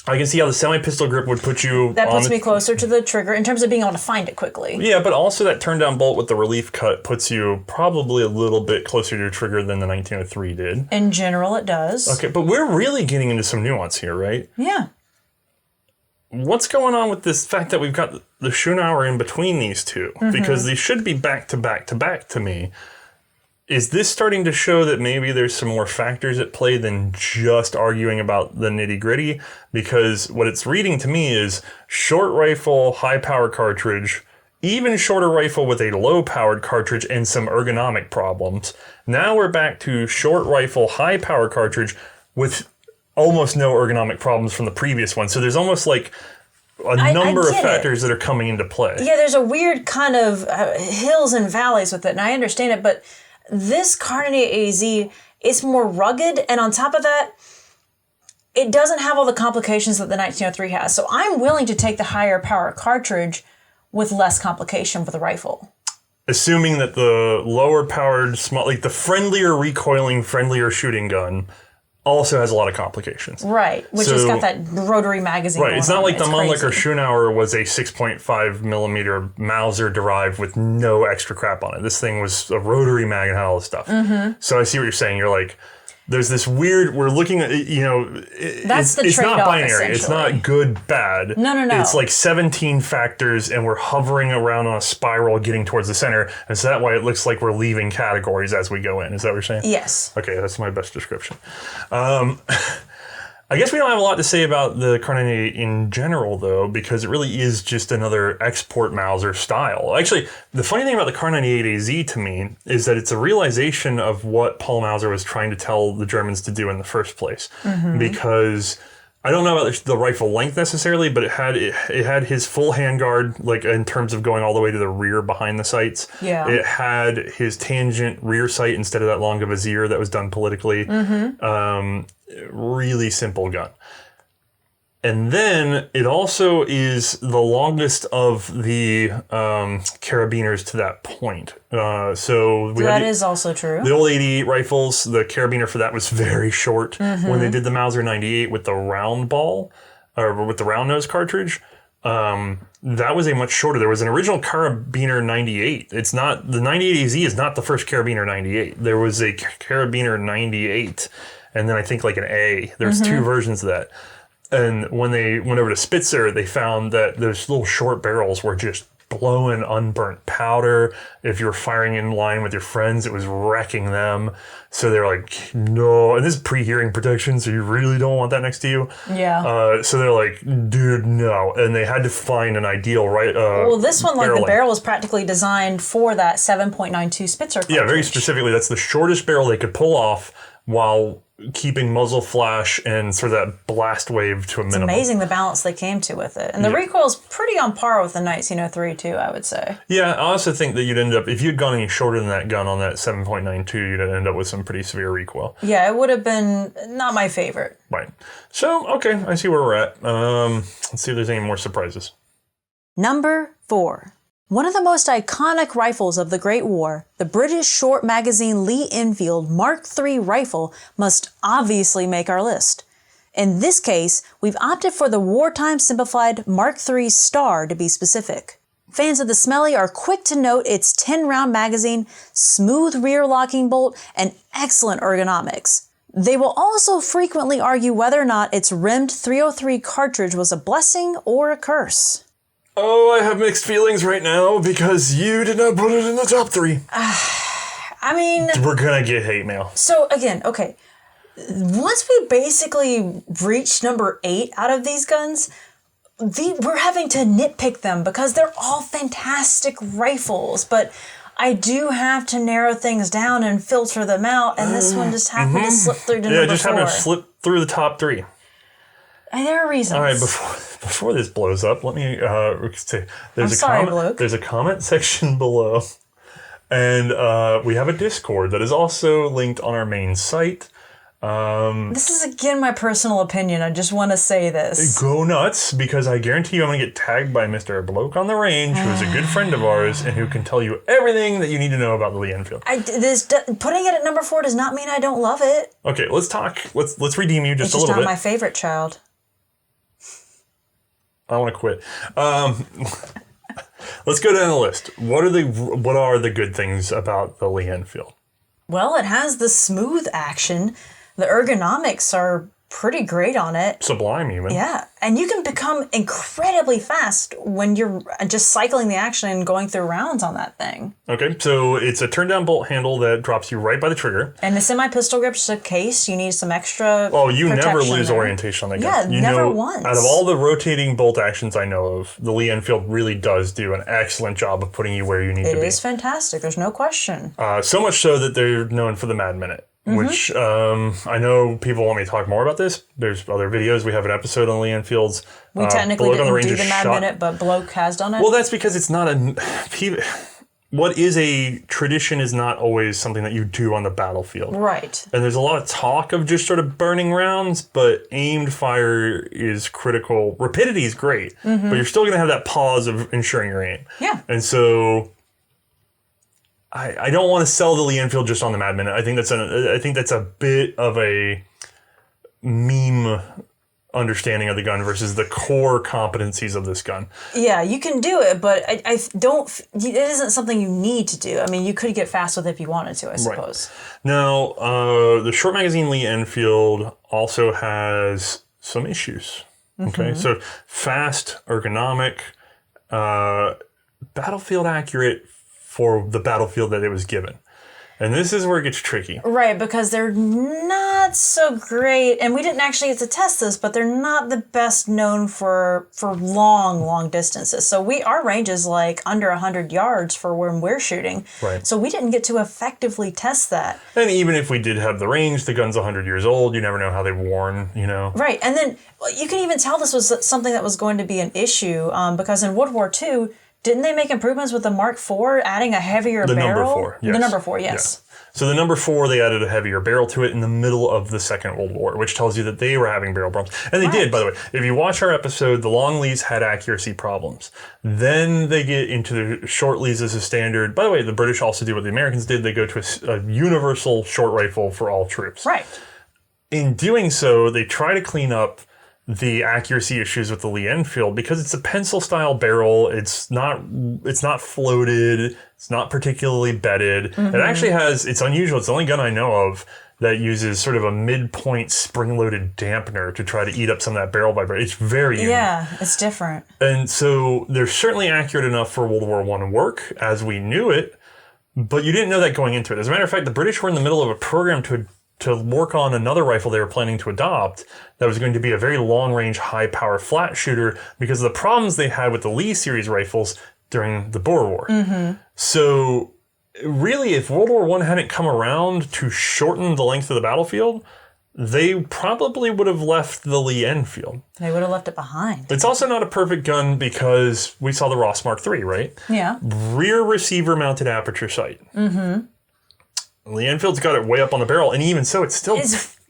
I can see how the semi-pistol grip would put you That on puts me closer to the trigger in terms of being able to find it quickly. Yeah, but also that turn-down bolt with the relief cut puts you probably a little bit closer to your trigger than the 1903 did. In general, it does. Okay, but we're really getting into some nuance here, right? Yeah. What's going on with this fact that we've got the Schönauer in between these two? Mm-hmm. Because these should be back to back to back to me. Is this starting to show that maybe there's some more factors at play than just arguing about the nitty gritty? Because what it's reading to me is short rifle, high power cartridge, even shorter rifle with a low powered cartridge and some ergonomic problems. Now we're back to short rifle, high power cartridge with almost no ergonomic problems from the previous one. So there's almost like a number of factors that are coming into play. Yeah, there's a weird kind of hills and valleys with it, and I understand it, but this Carabiner AZ is more rugged, and on top of that, it doesn't have all the complications that the 1903 has. So I'm willing to take the higher power cartridge with less complication for the rifle. Assuming that the lower powered, small, like the friendlier recoiling, friendlier shooting gun also has a lot of complications. Right, which has got that rotary magazine. Right, it's not like the Mannlicher crazy. Schönauer was a 6.5 millimeter Mauser derived with no extra crap on it. This thing was a rotary mag and had all this stuff. Mm-hmm. So I see what you're saying. You're like, there's this weird, we're looking at, That's the it's trade-off, not binary. It's essentially. not good, bad. No. It's like 17 factors and we're hovering around on a spiral getting towards the center. And so that way it looks like we're leaving categories as we go in. Is that what you're saying? Yes. Okay, that's my best description. I guess we don't have a lot to say about the Carabiner in general, though, because it really is just another export Mauser style. Actually, the funny thing about the Carabiner 8AZ to me is that it's a realization of what Paul Mauser was trying to tell the Germans to do in the first place. Mm-hmm. Because I don't know about the rifle length necessarily, but it had his full handguard, like in terms of going all the way to the rear behind the sights. Yeah. It had his tangent rear sight instead of that long of a Vizier that was done politically. Mm-hmm. Really simple gun. And then it also is the longest of the carabiners to that point. So That is also true. The old 88 rifles, the carabiner for that was very short. Mm-hmm. When they did the Mauser 98 with the round ball, or with the round nose cartridge, that was a much shorter. There was an original Karabiner 98. It's not, the 98 AZ is not the first Karabiner 98. There was a Karabiner 98, and then I think like an A. There's two versions of that. And when they went over to Spitzer, they found that those little short barrels were just blowing unburnt powder. If you were firing in line with your friends, it was wrecking them. So they're like, no. And this is pre-hearing protection, so you really don't want that next to you. Yeah. So they're like, dude, no. And they had to find an ideal, right? Well, this one, like the length. barrel was practically designed for that 7.92 Spitzer cartridge. Yeah, very specifically. That's the shortest barrel they could pull off while keeping muzzle flash and sort of that blast wave to a minimum. Amazing the balance they came to with it. And the recoil's pretty on par with the 1903 too, I would say. Yeah, I also think that you'd end up, if you'd gone any shorter than that gun on that 7.92, you'd end up with some pretty severe recoil. Yeah, it would have been not my favorite. Right. So, okay, I see where we're at. Let's see if there's any more surprises. Number 4. One of the most iconic rifles of the Great War, the British short magazine Lee-Enfield Mark III rifle must obviously make our list. In this case, we've opted for the wartime simplified Mark III Star to be specific. Fans of the Smelly are quick to note its 10-round magazine, smooth rear locking bolt, and excellent ergonomics. They will also frequently argue whether or not its rimmed .303 cartridge was a blessing or a curse. Oh, I have mixed feelings right now because you did not put it in the top 3. I mean... We're gonna get hate mail. So, again, okay. Once we basically reach number 8 out of these guns, we're having to nitpick them because they're all fantastic rifles, but I do have to narrow things down and filter them out, and this one just happened to slip through to number 4. Yeah, just happened to slip through the top 3. And there are reasons. All right, before this blows up, let me say there's there's a comment section below, and we have a Discord that is also linked on our main site. This is again my personal opinion. I just want to say this. Go nuts, because I guarantee you I'm going to get tagged by Mr. Bloke on the Range, who is a good friend of ours and who can tell you everything that you need to know about the Lee-Enfield. Putting it at number 4 does not mean I don't love it. Okay, let's talk. Let's redeem you just a little bit. It's just not my favorite child. I want to quit. Let's go down the list. What are the good things about the Lee-Enfield? Well, it has the smooth action. The ergonomics are pretty great on it. Sublime, even. Yeah, and you can become incredibly fast when you're just cycling the action and going through rounds on that thing. Okay, so it's a turn-down bolt handle that drops you right by the trigger. And the semi-pistol grip's just a case. You need some extra you never lose orientation on that gun. Yeah, never once. Out of all the rotating bolt actions I know of, the Lee-Enfield really does do an excellent job of putting you where you need to be. It is fantastic. There's no question. So much so that they're known for the Mad Minute. Which I know people want me to talk more about this. There's other videos. We have an episode on Lee-Enfields. We technically didn't do the Mad Minute, but Bloke has done it. Well, that's because it's not what is a tradition is not always something that you do on the battlefield. Right. And there's a lot of talk of just sort of burning rounds, but aimed fire is critical. Rapidity is great, but you're still going to have that pause of ensuring your aim. Yeah. And so... I don't want to sell the Lee-Enfield just on the Mad Minute. I think that's a bit of a meme understanding of the gun versus the core competencies of this gun. Yeah, you can do it, but I don't. It isn't something you need to do. I mean, you could get fast with it if you wanted to, I suppose. Right. Now, the short magazine Lee-Enfield also has some issues. Okay, so fast, ergonomic, battlefield accurate for the battlefield that it was given. And this is where it gets tricky. Right, because they're not so great, and we didn't actually get to test this, but they're not the best known for long distances. So our range is like under 100 yards for when we're shooting. Right. So we didn't get to effectively test that. And even if we did have the range, the gun's 100 years old. You never know how they've worn, you know. Right, and then you can even tell this was something that was going to be an issue because in World War II, didn't they make improvements with the Mark IV, adding a heavier barrel? Number 4, yes. The number 4, yes. Yeah. So the number 4, they added a heavier barrel to it in the middle of the Second World War, which tells you that they were having barrel problems. And they did, by the way. If you watch our episode, the long leads had accuracy problems. Then they get into the short leads as a standard. By the way, the British also do what the Americans did. They go to a universal short rifle for all troops. Right. In doing so, they try to clean up the accuracy issues with the Lee-Enfield because it's a pencil-style barrel. It's not floated. It's not particularly bedded. It actually has. It's unusual. It's the only gun I know of that uses sort of a midpoint spring-loaded dampener to try to eat up some of that barrel vibration. It's very unique. Yeah, it's different. And so they're certainly accurate enough for World War I work as we knew it, but you didn't know that going into it. As a matter of fact, the British were in the middle of a program to work on another rifle they were planning to adopt that was going to be a very long-range, high-power flat shooter because of the problems they had with the Lee series rifles during the Boer War. So really, if World War I hadn't come around to shorten the length of the battlefield, they probably would have left the Lee-Enfield. They would have left it behind. It's also not a perfect gun because we saw the Ross Mark III, right? Yeah. Rear receiver-mounted aperture sight. Lee-Enfield's got it way up on the barrel, and even so, it's still...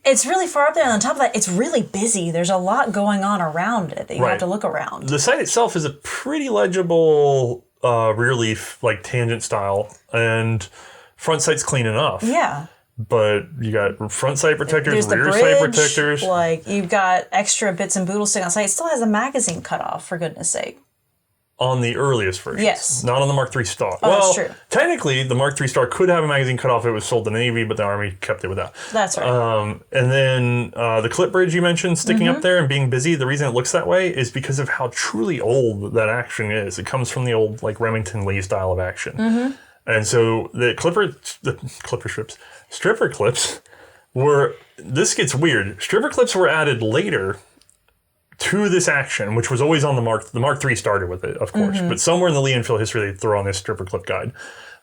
It's really far up there, and on top of that, it's really busy. There's a lot going on around it that you have to look around. The sight itself is a pretty legible rear leaf, like tangent style, and front sight's clean enough. Yeah. But you got front sight protectors, There's rear the bridge, sight protectors. Like, you've got extra bits and boodles sticking on sight. It still has a magazine cut off, for goodness sake. on the earliest versions. Yes. Not on the Mark III Star. Oh, well, that's true. technically, the Mark III Star could have a magazine cutoff if it was sold to the Navy, but the Army kept it without. That's right. And then the clip bridge you mentioned sticking up there and being busy, the reason it looks that way is because of how truly old that action is. It comes from the old like Remington Lee style of action. And so the stripper clips were, this gets weird. Stripper clips were added later to this action, which was always on the Mark III started with it, of course, but somewhere in the Lee-Enfield history they throw on this stripper clip guide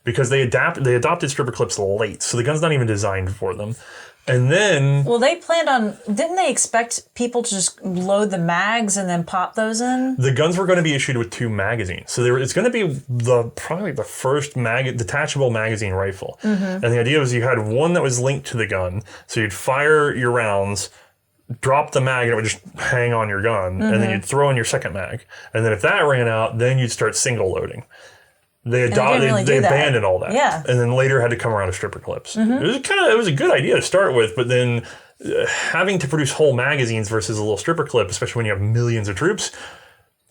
because they adopted stripper clips late, so the gun's not even designed for them. And then... Well, they planned on... Didn't they expect people to just load the mags and then pop those in? The guns were going to be issued with 2 magazines. So it's going to be probably the first detachable magazine rifle. And the idea was you had one that was linked to the gun, so you'd fire your rounds, drop the mag, and it would just hang on your gun, and then you'd throw in your second mag. And then if that ran out, then you'd start single loading. They abandoned all that, and then later had to come around to stripper clips. It was a good idea to start with, but then having to produce whole magazines versus a little stripper clip, especially when you have millions of troops,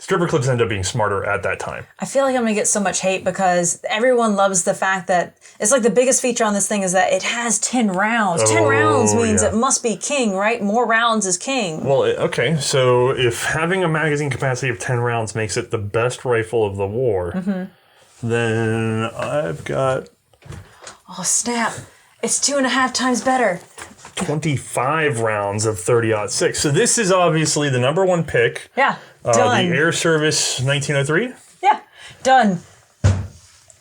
stripper clips end up being smarter at that time. I feel like I'm gonna get so much hate because everyone loves the fact that it's like the biggest feature on this thing is that it has 10 rounds. 10 rounds means it must be king, right? More rounds is king. Well, okay, so if having a magazine capacity of 10 rounds makes it the best rifle of the war, then I've got... Oh, snap. It's 2.5 times better. 25 rounds of 30-06. So this is obviously the number 1 pick. Yeah, done. The Air Service 1903? Yeah, done.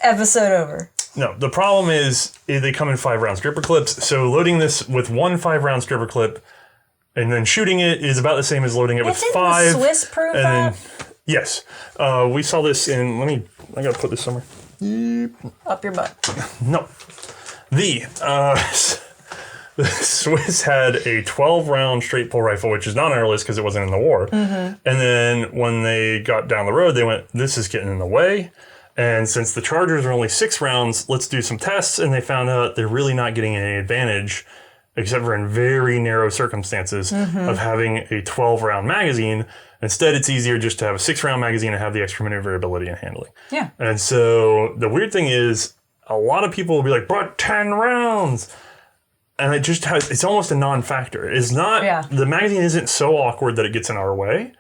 Episode over. No, the problem is they come in 5-round stripper clips, so loading this with 1 5-round stripper clip and then shooting it is about the same as loading it with 5. Didn't the Swiss prove that? Yes. We saw this in... I gotta put this somewhere. Up your butt. No. The Swiss had a 12-round straight pull rifle, which is not on our list because it wasn't in the war. And then when they got down the road, they went, this is getting in the way. And since the Chargers are only 6 rounds, let's do some tests. And they found out they're really not getting any advantage, except for in very narrow circumstances, of having a 12-round magazine. Instead, it's easier just to have a 6-round magazine and have the extra maneuverability and handling. Yeah. And so the weird thing is, a lot of people will be like, but 10 rounds. And it's almost a non-factor. It's not, the magazine isn't so awkward that it gets in our way.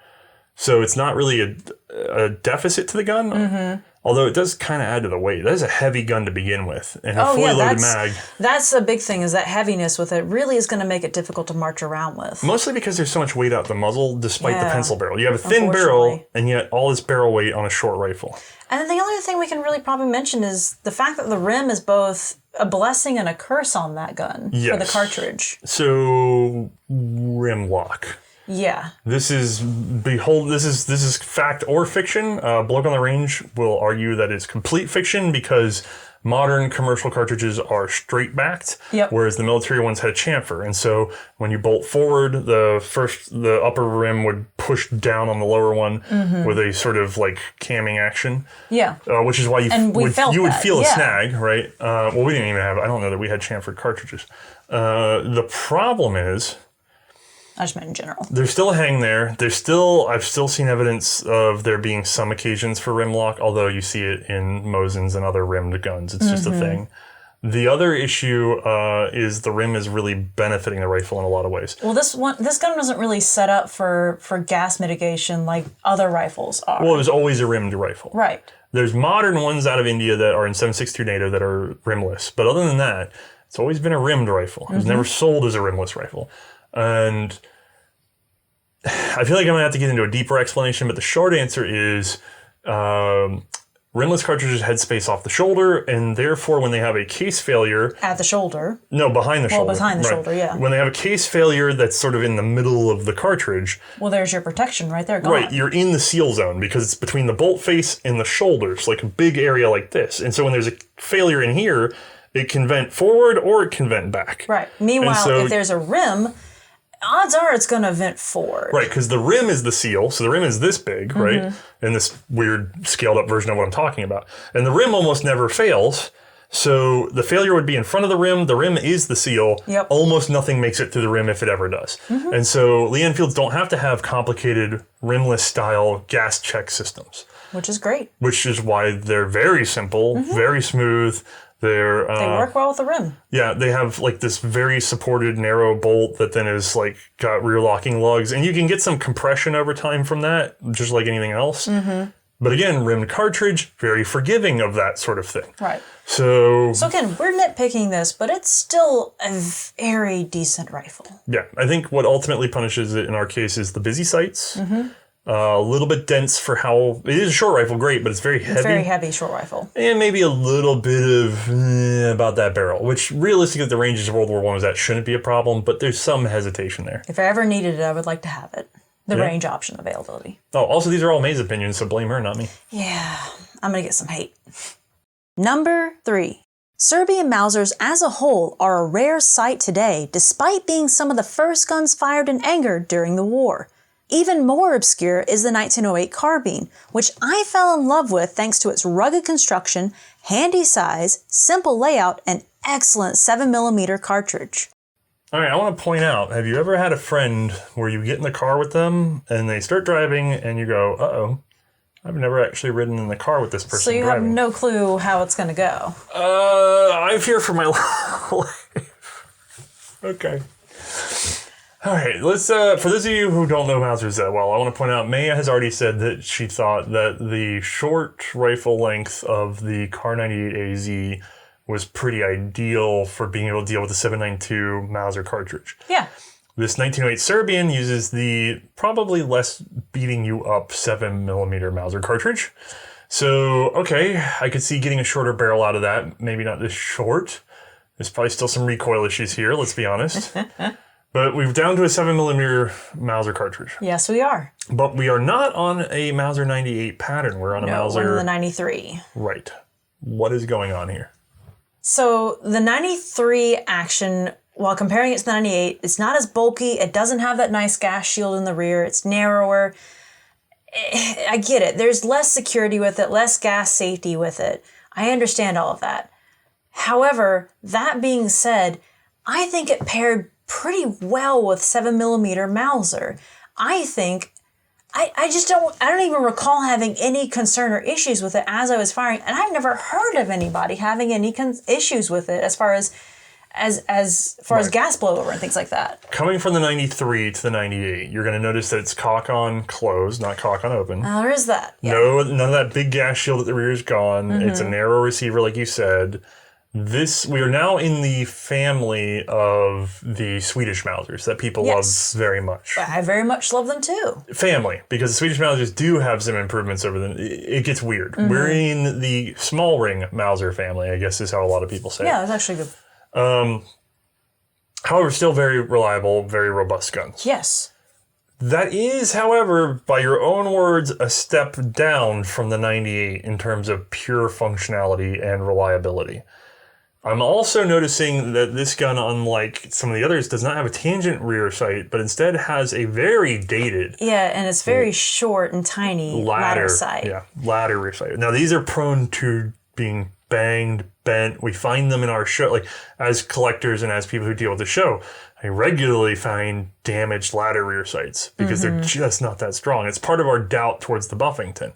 So it's not really a deficit to the gun. Although it does kind of add to the weight. That is a heavy gun to begin with. And a fully loaded mag. That's the big thing, is that heaviness with it really is going to make it difficult to march around with. Mostly because there's so much weight out the muzzle, despite the pencil barrel. You have a thin barrel, and yet all this barrel weight on a short rifle. And the only thing we can really probably mention is the fact that the rim is both a blessing and a curse on that gun for the cartridge. So, rim lock. Yeah. This is fact or fiction. Bloke on the Range will argue that it's complete fiction because modern commercial cartridges are straight backed, whereas the military ones had a chamfer. And so when you bolt forward, the upper rim would push down on the lower one with a sort of like camming action. Yeah. Which is why you would feel a snag, right? Well, we didn't even have, I don't know that we had chamfered cartridges. The problem is, I just meant in general. They're still hanging there. I've still seen evidence of there being some occasions for rim lock, although you see it in Mosins and other rimmed guns. It's just a thing. The other issue is the rim is really benefiting the rifle in a lot of ways. Well, this gun wasn't really set up for gas mitigation like other rifles are. Well, it was always a rimmed rifle. Right. There's modern ones out of India that are in 7.62 NATO that are rimless. But other than that, it's always been a rimmed rifle. It was never sold as a rimless rifle. And I feel like I'm going to have to get into a deeper explanation, but the short answer is rimless cartridges head space off the shoulder, and therefore when they have a case failure... At the shoulder. No, behind the shoulder. Well, behind the shoulder, yeah. When they have a case failure that's sort of in the middle of the cartridge... Well, there's your protection right there. Gone. Right, you're in the seal zone because it's between the bolt face and the shoulders, like a big area like this. And so when there's a failure in here, it can vent forward or it can vent back. Right. Meanwhile, if there's a rim... Odds are it's going to vent forward. Right, because the rim is the seal, so the rim is this big, right? And this weird scaled up version of what I'm talking about. And the rim almost never fails, so the failure would be in front of the rim is the seal. Yep. Almost nothing makes it through the rim if it ever does. And so Lee-Enfields don't have to have complicated rimless style gas check systems. Which is great. Which is why they're very simple, very smooth. They work well with the rim. Yeah, they have like this very supported narrow bolt that then is like got rear locking lugs, and you can get some compression over time from that, just like anything else. But again, rimmed cartridge, very forgiving of that sort of thing. Right. So again, we're nitpicking this, but it's still a very decent rifle. Yeah, I think what ultimately punishes it in our case is the busy sights. A little bit dense for how it is a short rifle, great, but it's very heavy. It's very heavy short rifle. And maybe a little bit of about that barrel, which realistically, at the ranges of World War I, that shouldn't be a problem, but there's some hesitation there. If I ever needed it, I would like to have it. The range option availability. Oh, also, these are all May's opinions, so blame her, not me. Yeah, I'm going to get some hate. Number 3. Serbian Mausers as a whole are a rare sight today, despite being some of the first guns fired in anger during the war. Even more obscure is the 1908 carbine, which I fell in love with thanks to its rugged construction, handy size, simple layout, and excellent 7mm cartridge. All right, I want to point out, have you ever had a friend where you get in the car with them and they start driving and you go, uh-oh, I've never actually ridden in the car with this person So you driving. have no clue how it's going to go. I fear for my life. Okay. All right, let's, for those of you who don't know Mausers that well, I want to point out Maya has already said that she thought that the short rifle length of the Kar 98AZ was pretty ideal for being able to deal with the 7.92 Mauser cartridge. Yeah. This 1908 Serbian uses the probably less beating you up 7mm Mauser cartridge. So, okay, I could see getting a shorter barrel out of that. Maybe not this short. There's probably still some recoil issues here, let's be honest. But we're down to a 7mm Mauser cartridge. Yes, we are. But we are not on a Mauser 98 pattern. We're on a Mauser... we're on the 93. Right. What is going on here? So the 93 action, while comparing it to the 98, it's not as bulky. It doesn't have that nice gas shield in the rear. It's narrower. I get it. There's less security with it, less gas safety with it. I understand all of that. However, that being said, I think it paired pretty well with 7mm Mauser. I think I don't even recall having any concern or issues with it as I was firing, and I've never heard of anybody having any issues with it as far as gas blowover and things like that. Coming from the 93 to the 98, you're going to notice that it's cock on closed, not cock on open. There is that. Yeah. No, none of that big gas shield at the rear is gone. It's a narrow receiver, like you said. We are now in the family of the Swedish Mausers that people love very much. I very much love them too. Family, because the Swedish Mausers do have some improvements over them. It gets weird. We're in the small ring Mauser family, I guess is how a lot of people say it. Yeah, that's actually good. However, still very reliable, very robust guns. Yes. That is, however, by your own words, a step down from the 98 in terms of pure functionality and reliability. I'm also noticing that this gun, unlike some of the others, does not have a tangent rear sight, but instead has a very dated... Yeah, and it's very short and tiny ladder sight. Yeah, ladder rear sight. Now, these are prone to being banged, bent. We find them in our show, like as collectors and as people who deal with the show. I regularly find damaged ladder rear sights because they're just not that strong. It's part of our doubt towards the Buffington.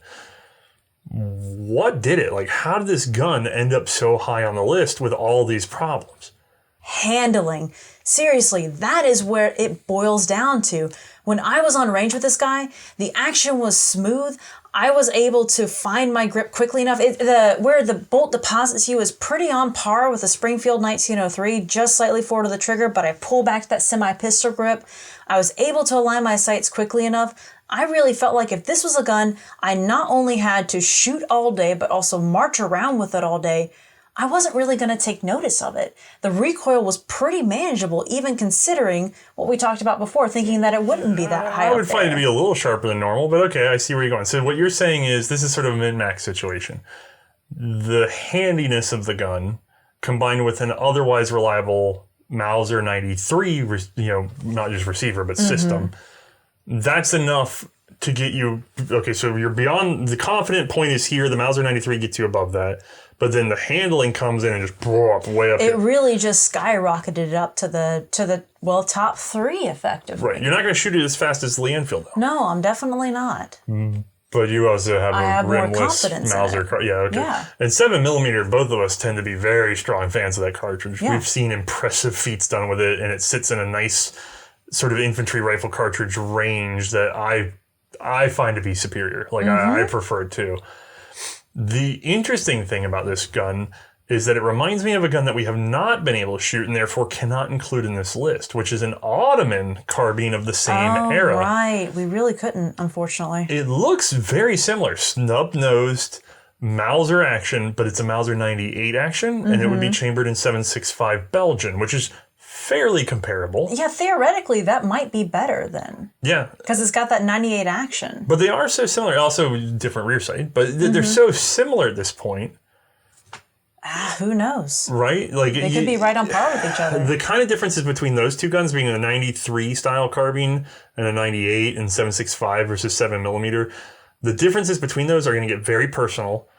What did it? Like, how did this gun end up so high on the list with all these problems? Handling. Seriously, that is where it boils down to. When I was on range with this guy, the action was smooth. I was able to find my grip quickly enough. Where the bolt deposits you is pretty on par with the Springfield 1903, just slightly forward of the trigger, but I pull back to that semi-pistol grip. I was able to align my sights quickly enough. I really felt like if this was a gun, I not only had to shoot all day, but also march around with it all day, I wasn't really going to take notice of it. The recoil was pretty manageable, even considering what we talked about before, thinking that it wouldn't be that high. I would find it to be a little sharper than normal, but okay, I see where you're going. So what you're saying is this is sort of a min-max situation. The handiness of the gun, combined with an otherwise reliable Mauser 93, not just receiver, but system, that's enough to get you, okay, so you're beyond, the confident point is here, the Mauser 93 gets you above that, but then the handling comes in and just way up. It really just skyrocketed it up to the top 3 effectively. Right, you're not going to shoot it as fast as Lee-Enfield though. No, I'm definitely not. But But you also have I a have more rimless confidence in Mauser. it. Yeah, okay. Yeah. And 7mm, both of us tend to be very strong fans of that cartridge. Yeah. We've seen impressive feats done with it, and it sits in a nice sort of infantry rifle cartridge range that I find to be superior. Like, I prefer it too. The interesting thing about this gun is that it reminds me of a gun that we have not been able to shoot and therefore cannot include in this list, which is an Ottoman carbine of the same era. Right. We really couldn't, unfortunately. It looks very similar. Snub-nosed Mauser action, but it's a Mauser 98 action, and it would be chambered in 7.65 Belgian, which is fairly comparable. Yeah, theoretically, that might be better then. Yeah. Because it's got that 98 action. But they are so similar. Also, different rear sight, but they're so similar at this point. Who knows? Right? Like They could be right on par with each other. The kind of differences between those two guns being a 93 style carbine and a 98 and 7.65 versus 7mm, the differences between those are going to get very personal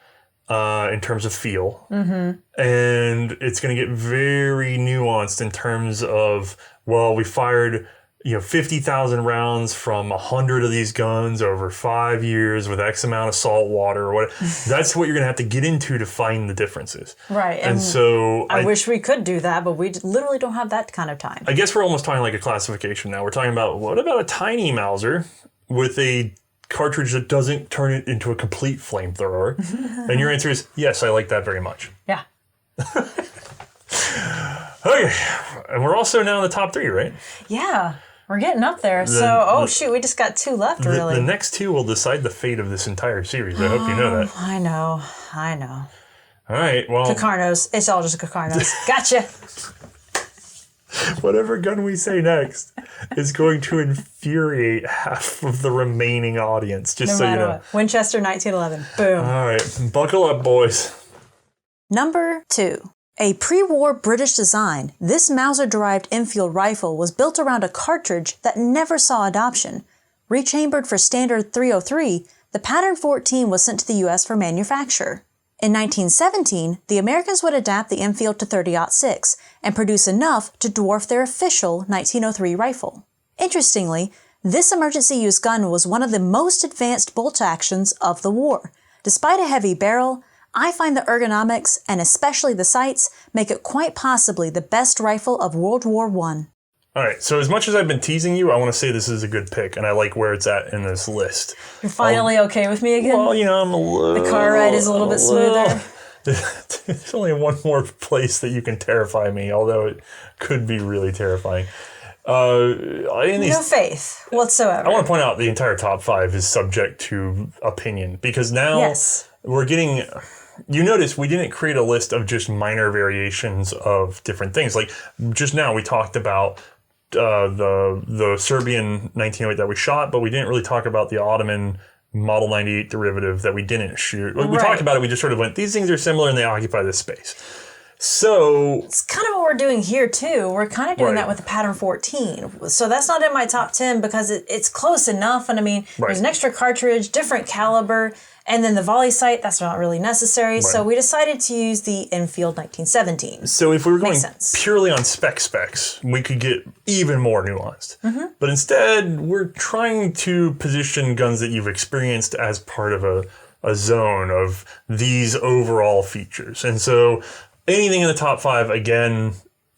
in terms of feel. And it's going to get very nuanced in terms of, well, we fired 50,000 rounds from 100 of these guns over 5 years with X amount of salt water or what. That's what you're going to have to get into to find the differences. Right. And so I wish we could do that, but we literally don't have that kind of time. I guess we're almost talking like a classification now. We're talking about, what about a tiny Mauser with a cartridge that doesn't turn it into a complete flamethrower? And your answer is, yes, I like that very much. Yeah. Okay. And we're also now in the top 3, right? Yeah. We're getting up there. So, shoot, we just got 2 left, really. The next 2 will decide the fate of this entire series. I hope you know that. I know. All right, well... Carcanos. It's all just Carcanos. Gotcha. Whatever gun we say next is going to infuriate half of the remaining audience, just so you know. What. Winchester 1911. Boom. All right, buckle up, boys. Number 2. A pre-war British design, this Mauser-derived Enfield rifle was built around a cartridge that never saw adoption. Rechambered for standard .303, the Pattern 14 was sent to the U.S. for manufacture. In 1917, the Americans would adapt the Enfield to .30-06 and produce enough to dwarf their official 1903 rifle. Interestingly, this emergency use gun was one of the most advanced bolt actions of the war. Despite a heavy barrel, I find the ergonomics, and especially the sights, make it quite possibly the best rifle of World War I. All right, so as much as I've been teasing you, I want to say this is a good pick, and I like where it's at in this list. You're finally okay with me again? Well, I'm a little... The car ride is a little bit smoother. There's only one more place that you can terrify me, although it could be really terrifying. No faith whatsoever. I want to point out the entire top 5 is subject to opinion, because now we're getting... You notice we didn't create a list of just minor variations of different things. Like, just now we talked about the Serbian 1908 that we shot, but we didn't really talk about the Ottoman Model 98 derivative that we didn't shoot. We talked about it, we just sort of went, these things are similar and they occupy this space. So... It's kind of what we're doing here, too. We're kind of doing that with the Pattern 14. So that's not in my top 10 because it's close enough. And I mean, there's an extra cartridge, different caliber, and then the volley sight, that's not really necessary. Right. So we decided to use the Enfield 1917. So if we were going purely on specs, we could get even more nuanced. But instead, we're trying to position guns that you've experienced as part of a zone of these overall features. And so... anything in the top 5, again,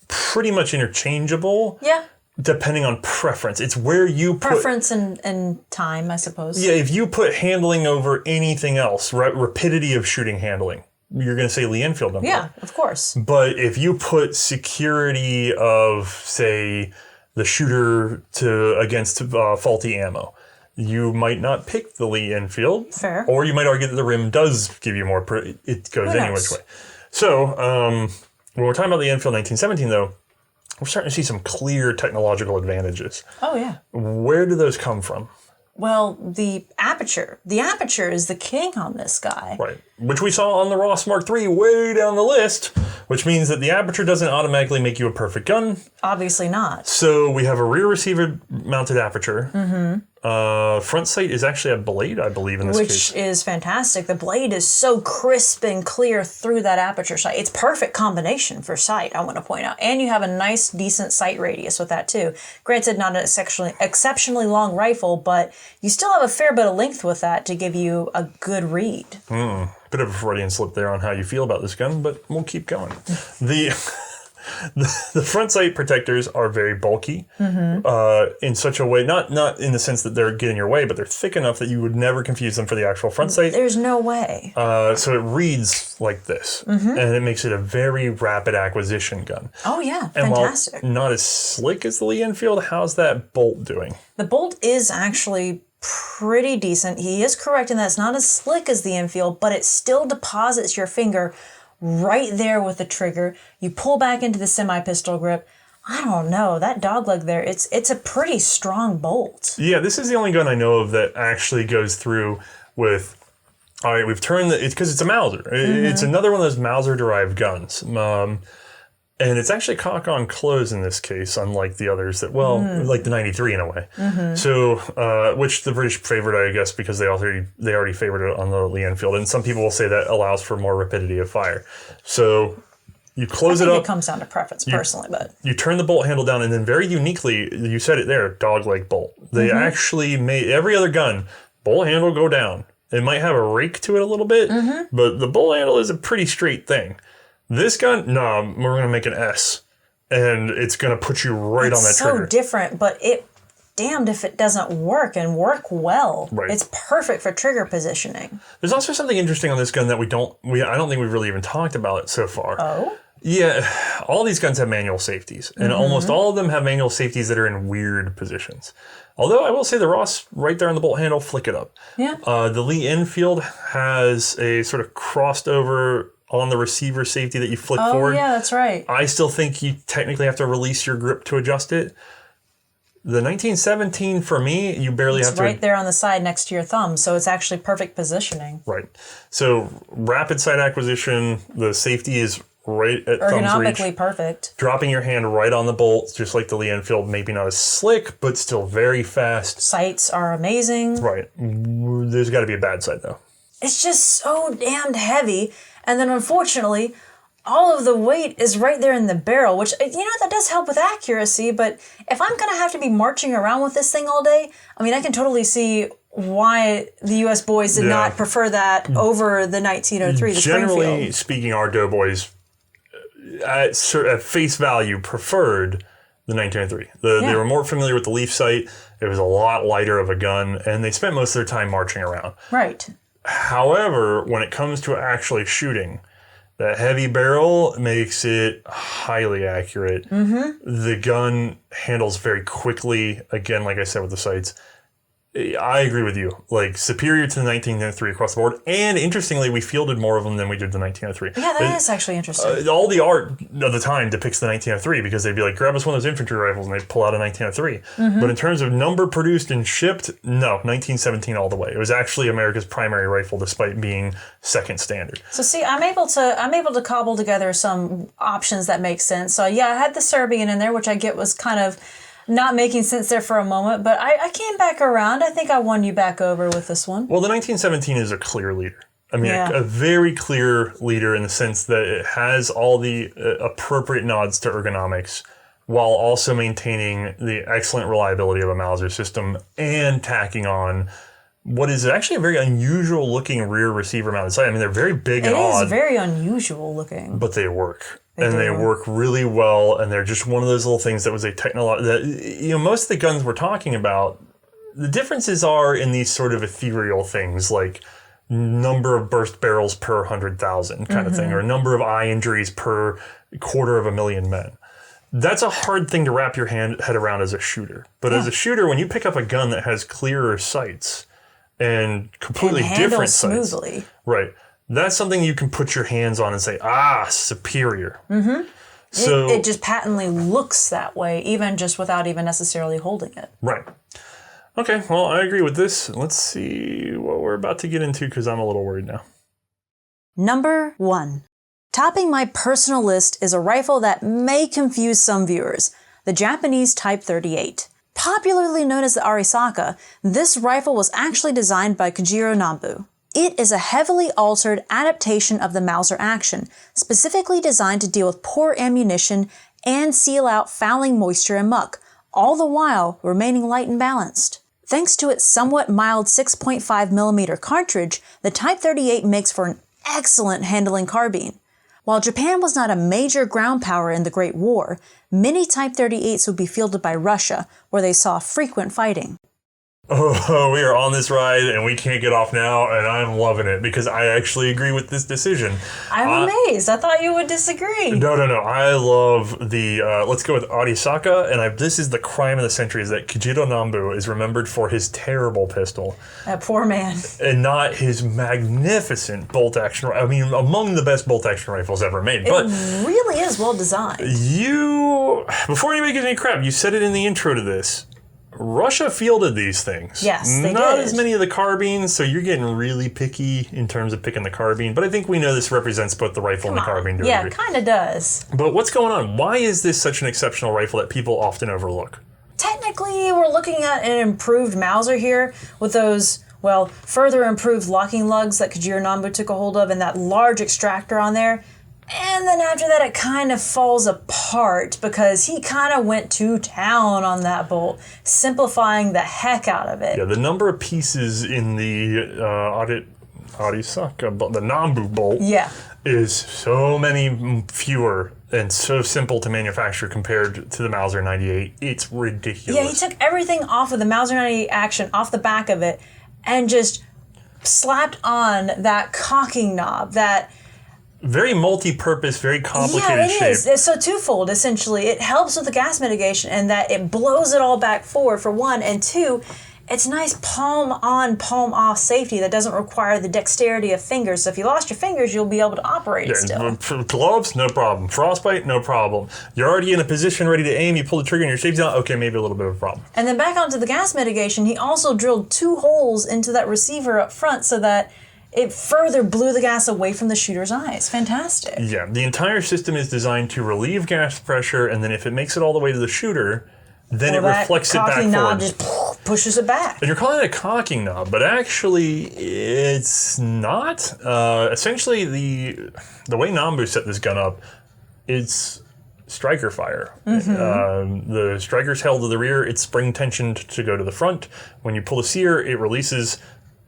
pretty much interchangeable. Yeah. Depending on preference. It's where you put... preference and time, I suppose. Yeah, if you put handling over anything else, rapidity of shooting handling, you're going to say Lee-Enfield number. Yeah, of course. But if you put security of, say, the shooter against faulty ammo, you might not pick the Lee-Enfield. Fair. Or you might argue that the rim does give you more... it goes any which way. So, when we're talking about the Enfield 1917, though, we're starting to see some clear technological advantages. Oh, yeah. Where do those come from? Well, the aperture. The aperture is the king on this guy. Right. Which we saw on the Ross Mark III way down the list, which means that the aperture doesn't automatically make you a perfect gun. Obviously not. So we have a rear receiver mounted aperture. Front sight is actually a blade, I believe, in this case. Which is fantastic. The blade is so crisp and clear through that aperture sight. It's perfect combination for sight, I want to point out. And you have a nice, decent sight radius with that too. Granted, not an exceptionally long rifle, but you still have a fair bit of length with that to give you a good read. Bit of a Freudian slip there on how you feel about this gun, but we'll keep going. The front sight protectors are very bulky in such a way, not in the sense that they're getting your way, but they're thick enough that you would never confuse them for the actual front sight. There's no way. So it reads like this, and it makes it a very rapid acquisition gun. Oh yeah, And fantastic. while not as slick as the Lee-Enfield, how's that bolt doing? The bolt is actually pretty decent. He is correct in that it's not as slick as the Enfield, but it still deposits your finger right there with the trigger. You pull back into the semi-pistol grip. I don't know, that dogleg there, it's a pretty strong bolt. Yeah, this is the only gun I know of that actually goes through with, all right, we've turned it's because it's a Mauser. It's another one of those Mauser-derived guns. And it's actually cock-on close in this case, unlike the others that, like the 93 in a way. So, which the British favored, I guess, because they already favored it on the Lee-Enfield. And some people will say that allows for more rapidity of fire. So you close it up. It comes down to preference personally, but you turn the bolt handle down, and then very uniquely, you said it there, dogleg bolt. They actually made every other gun, bolt handle go down. It might have a rake to it a little bit, but the bolt handle is a pretty straight thing. This gun, no, we're going to make an S, and it's going to put you right on that trigger. It's so different, but it damned if it doesn't work and work well. Right. It's perfect for trigger positioning. There's also something interesting on this gun that I don't think we've really even talked about it so far. Oh? Yeah, all these guns have manual safeties, and almost all of them have manual safeties that are in weird positions. Although I will say the Ross, right there on the bolt handle, flick it up. Yeah. The Lee-Enfield has a sort of crossed over on the receiver safety that you flick forward. Oh, yeah, that's right. I still think you technically have to release your grip to adjust it. The 1917, for me, you barely have to... It's right there on the side next to your thumb, so it's actually perfect positioning. Right. So, rapid sight acquisition, the safety is right at thumb's reach. Ergonomically perfect. Dropping your hand right on the bolt, just like the Lee-Enfield, maybe not as slick, but still very fast. Sights are amazing. Right. There's got to be a bad side, though. It's just so damned heavy. And then, unfortunately, all of the weight is right there in the barrel, which, that does help with accuracy. But if I'm going to have to be marching around with this thing all day, I mean, I can totally see why the U.S. boys did not prefer that over the 1903, the Generally Springfield. speaking, our doughboys, at face value, preferred the 1903. They were more familiar with the leaf sight. It was a lot lighter of a gun, and they spent most of their time marching around. Right. However, when it comes to actually shooting, that heavy barrel makes it highly accurate. The gun handles very quickly. Again, like I said with the sights, I agree with you. Like, superior to the 1903 across the board. And interestingly, we fielded more of them than we did the 1903. Yeah, that is actually interesting. All the art of the time depicts the 1903 because they'd be like, grab us one of those infantry rifles, and they'd pull out a 1903. But in terms of number produced and shipped, no, 1917 all the way. It was actually America's primary rifle despite being second standard. So see, I'm able to cobble together some options that make sense. So yeah, I had the Serbian in there, which I get was kind of not making sense there for a moment, but I came back around. I think I won you back over with this one. Well, the 1917 is a clear leader. I mean, a very clear leader in the sense that it has all the appropriate nods to ergonomics while also maintaining the excellent reliability of a Mauser system and tacking on what is actually a very unusual looking rear receiver mounted sight. I mean, they're very big and odd. It is very unusual looking. But they work. They work really well, and they're just one of those little things that was a technology that, most of the guns we're talking about, the differences are in these sort of ethereal things like number of burst barrels per 100,000 kind of thing, or number of eye injuries per 250,000 men. That's a hard thing to wrap your head around as a shooter. But as a shooter, when you pick up a gun that has clearer sights and completely different sights, smoothly. Right. That's something you can put your hands on and say, superior. So it just patently looks that way, even just without even necessarily holding it. Right. Okay, well, I agree with this. Let's see what we're about to get into because I'm a little worried now. Number 1. Topping my personal list is a rifle that may confuse some viewers, the Japanese Type 38. Popularly known as the Arisaka, this rifle was actually designed by Ronbu. It is a heavily altered adaptation of the Mauser action, specifically designed to deal with poor ammunition and seal out fouling moisture and muck, all the while remaining light and balanced. Thanks to its somewhat mild 6.5mm cartridge, the Type 38 makes for an excellent handling carbine. While Japan was not a major ground power in the Great War, many Type 38s would be fielded by Russia, where they saw frequent fighting. Oh, we are on this ride and we can't get off now, and I'm loving it because I actually agree with this decision. I'm amazed. I thought you would disagree. No. I love the, let's go with Arisaka, and this is the crime of the century, is that Ronbu is remembered for his terrible pistol. That poor man. And not his magnificent bolt-action, I mean, among the best bolt-action rifles ever made. But it really is well designed. Before anybody gives any crap, you said it in the intro to this, Russia fielded these things. Yes, they Not did. as many of the carbines, so you're getting really picky in terms of picking the carbine. But I think we know this represents both the rifle and the carbine to a Yeah, degree. kind of does. But what's going on? Why is this such an exceptional rifle that people often overlook? Technically, we're looking at an improved Mauser here with those, well, further improved locking lugs that Ronbu took a hold of and that large extractor on there. And then after that, it kind of falls apart because he kind of went to town on that bolt, simplifying the heck out of it. Yeah, the number of pieces in the Arisaka, the Nambu bolt is so many fewer and so simple to manufacture compared to the Mauser 98. It's ridiculous. Yeah, he took everything off of the Mauser 98 action, off the back of it, and just slapped on that cocking knob, that... Very multi-purpose, very complicated shape. Yeah, it is. It's so twofold, essentially. It helps with the gas mitigation and that it blows it all back forward, for one. And two, it's nice palm-on, palm-off safety that doesn't require the dexterity of fingers. So if you lost your fingers, you'll be able to operate it still. For gloves, no problem. Frostbite, no problem. You're already in a position ready to aim, you pull the trigger and your safety's out, okay, maybe a little bit of a problem. And then back onto the gas mitigation, he also drilled 2 holes into that receiver up front so that it further blew the gas away from the shooter's eyes. Fantastic. Yeah, the entire system is designed to relieve gas pressure, and then if it makes it all the way to the shooter, then it reflects it back forward. That cocking knob just pushes it back. And you're calling it a cocking knob, but actually it's not. Essentially, the way Nambu set this gun up, it's striker fire. The striker's held to the rear, it's spring tensioned to go to the front. When you pull the sear, it releases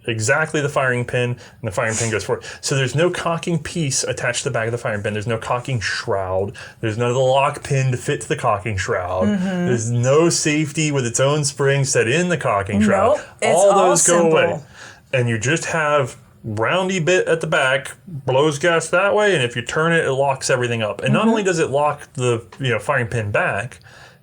exactly the firing pin, and the firing pin goes forward. So there's no cocking piece attached to the back of the firing pin. There's no cocking shroud. There's none of the lock pin to fit to the cocking shroud. There's no safety with its own spring set in the cocking shroud. Nope, it's all all those go simple. away. And you just have roundy bit at the back, blows gas that way, and if you turn it, it locks everything up. And not only does it lock the firing pin back,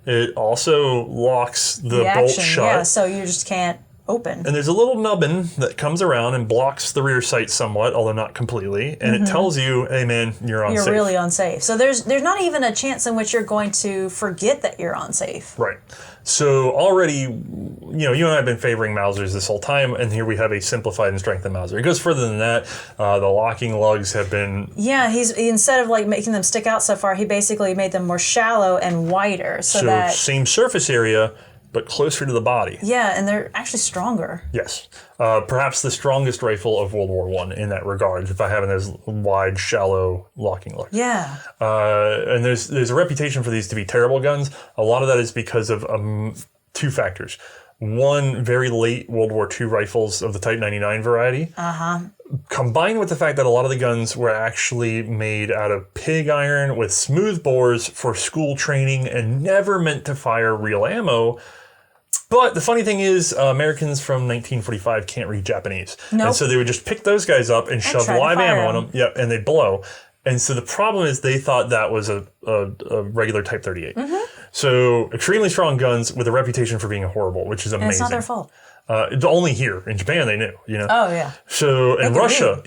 it also locks the bolt shut. Yeah, so you just can't open. And there's a little nubbin that comes around and blocks the rear sight somewhat, although not completely, and it tells you, hey man, you're unsafe. You're really unsafe. So there's not even a chance in which you're going to forget that you're unsafe. Right. So already, you and I have been favoring Mausers this whole time, and here we have a simplified and strengthened Mauser. It goes further than that. The locking lugs have been... Yeah, instead of making them stick out so far, he basically made them more shallow and wider so that... same surface area, but closer to the body. Yeah, and they're actually stronger. Yes. Perhaps the strongest rifle of World War I in that regard, by having those wide, shallow locking lugs. Yeah. And there's a reputation for these to be terrible guns. A lot of that is because of 2 factors. One, very late World War II rifles of the Type 99 variety. Combined with the fact that a lot of the guns were actually made out of pig iron with smooth bores for school training and never meant to fire real ammo. But the funny thing is, Americans from 1945 can't read Japanese. Nope. And so they would just pick those guys up and shove live ammo on them. Yeah, and they'd blow. And so the problem is they thought that was a regular Type 38. So extremely strong guns with a reputation for being horrible, which is amazing. And it's not their fault. Only here. In Japan, they knew, Oh, yeah. So in Russia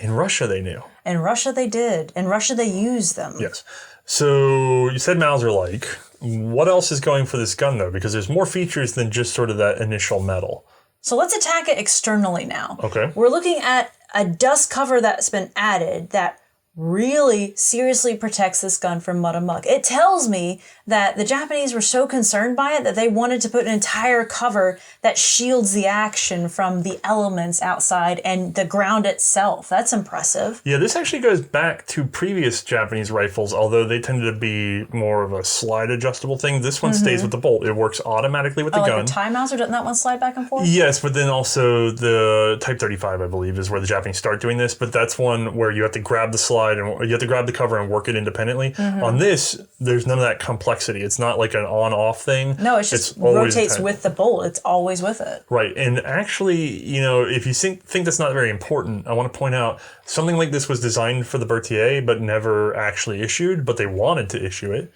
they knew. In Russia, they did. In Russia, they used them. Yes. So you said Mauser-like. What else is going for this gun, though? Because there's more features than just sort of that initial metal. So let's attack it externally now. Okay. We're looking at a dust cover that's been added that really seriously protects this gun from mud and muck. It tells me that the Japanese were so concerned by it that they wanted to put an entire cover that shields the action from the elements outside and the ground itself. That's impressive. Yeah, this actually goes back to previous Japanese rifles, although they tended to be more of a slide adjustable thing. This one stays with the bolt. It works automatically with the gun. Like the Mauser, doesn't that one slide back and forth? Yes, but then also the Type 35, I believe, is where the Japanese start doing this. But that's one where you have to grab the slide and you have to grab the cover and work it independently. On this, there's none of that complexity. It's not like an on-off thing. No, it's just rotates with the bolt. It's always with it. Right. And actually, if you think that's not very important, I want to point out something like this was designed for the Berthiers, but never actually issued, but they wanted to issue it.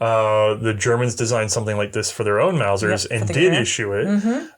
The Germans designed something like this for their own Mausers and did issue it.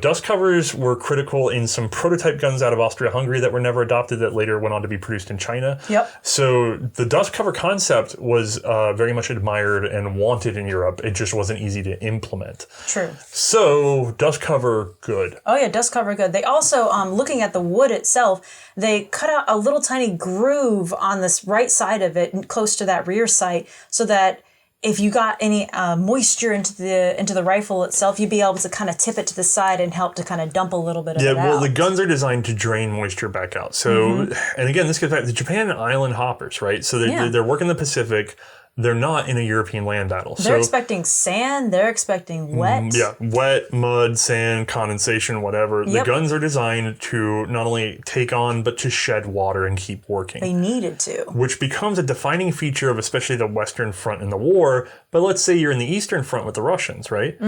Dust covers were critical in some prototype guns out of Austria-Hungary that were never adopted that later went on to be produced in China. So the dust cover concept was very much admired and wanted in Europe. It just wasn't easy to implement. True. So dust cover, good. Oh yeah, dust cover, good. They also, looking at the wood itself, they cut out a little tiny groove on this right side of it, close to that rear sight, so that if you got any moisture into the rifle itself, you'd be able to kind of tip it to the side and help to kind of dump a little bit of it out. Yeah, well, the guns are designed to drain moisture back out. So, and again, this goes back to Japan island hoppers, right? So they're working the Pacific. They're not in a European land battle. They're expecting sand. They're expecting wet. Yeah, wet, mud, sand, condensation, whatever. The guns are designed to not only take on, but to shed water and keep working. They needed to. Which becomes a defining feature of especially the Western Front in the war. But let's say you're in the Eastern Front with the Russians, right?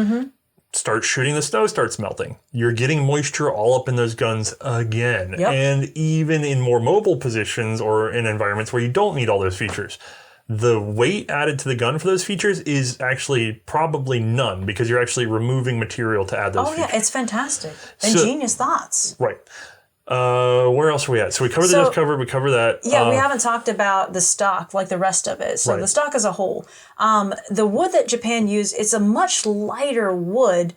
Start shooting, the snow starts melting. You're getting moisture all up in those guns again. And even in more mobile positions or in environments where you don't need all those features. The weight added to the gun for those features is actually probably none because you're actually removing material to add those features. It's fantastic. Ingenious thoughts. Right. Where else are we at? So we covered the dust cover, we covered that. Yeah, we haven't talked about the stock, like the rest of it. So the stock as a whole. The wood that Japan used, it's a much lighter wood,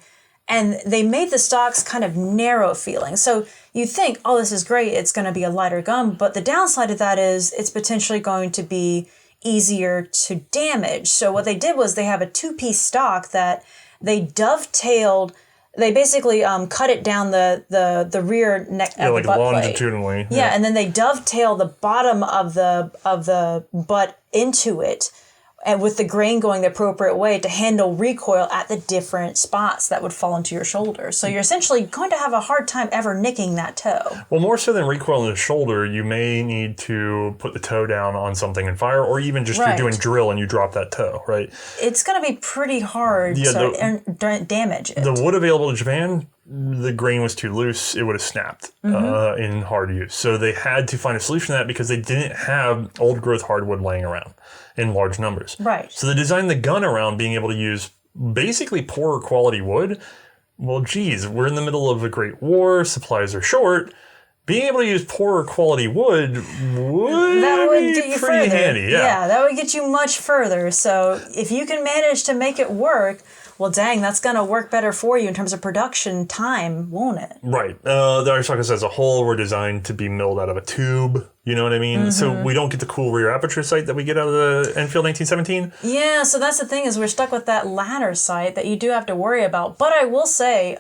and they made the stocks kind of narrow feeling. So you think, oh, this is great, it's going to be a lighter gun, but the downside of that is it's potentially going to be easier to damage. So what they did was they have a two-piece stock that they dovetailed. They basically cut it down the rear neck of the butt longitudinally. plate. Yeah, and then they dovetail the bottom of the butt into it, and with the grain going the appropriate way to handle recoil at the different spots that would fall into your shoulder. So you're essentially going to have a hard time ever nicking that toe. Well, more so than recoil in the shoulder, you may need to put the toe down on something and fire, or even just you're doing drill and you drop that toe, right? It's going to be pretty hard to damage it. The wood available in Japan, the grain was too loose, it would have snapped in hard use. So they had to find a solution to that because they didn't have old growth hardwood laying around in large numbers. Right. So they designed the gun around being able to use basically poorer quality wood. Well, geez, we're in the middle of a great war, supplies are short. Being able to use poorer quality wood would get you pretty handy. Yeah, that would get you much further. So if you can manage to make it work, well, dang, that's going to work better for you in terms of production time, won't it? Right. The Aristoteles as a whole were designed to be milled out of a tube. You know what I mean? So we don't get the cool rear aperture sight that we get out of the Enfield 1917. Yeah, so that's the thing is we're stuck with that ladder sight that you do have to worry about. But I will say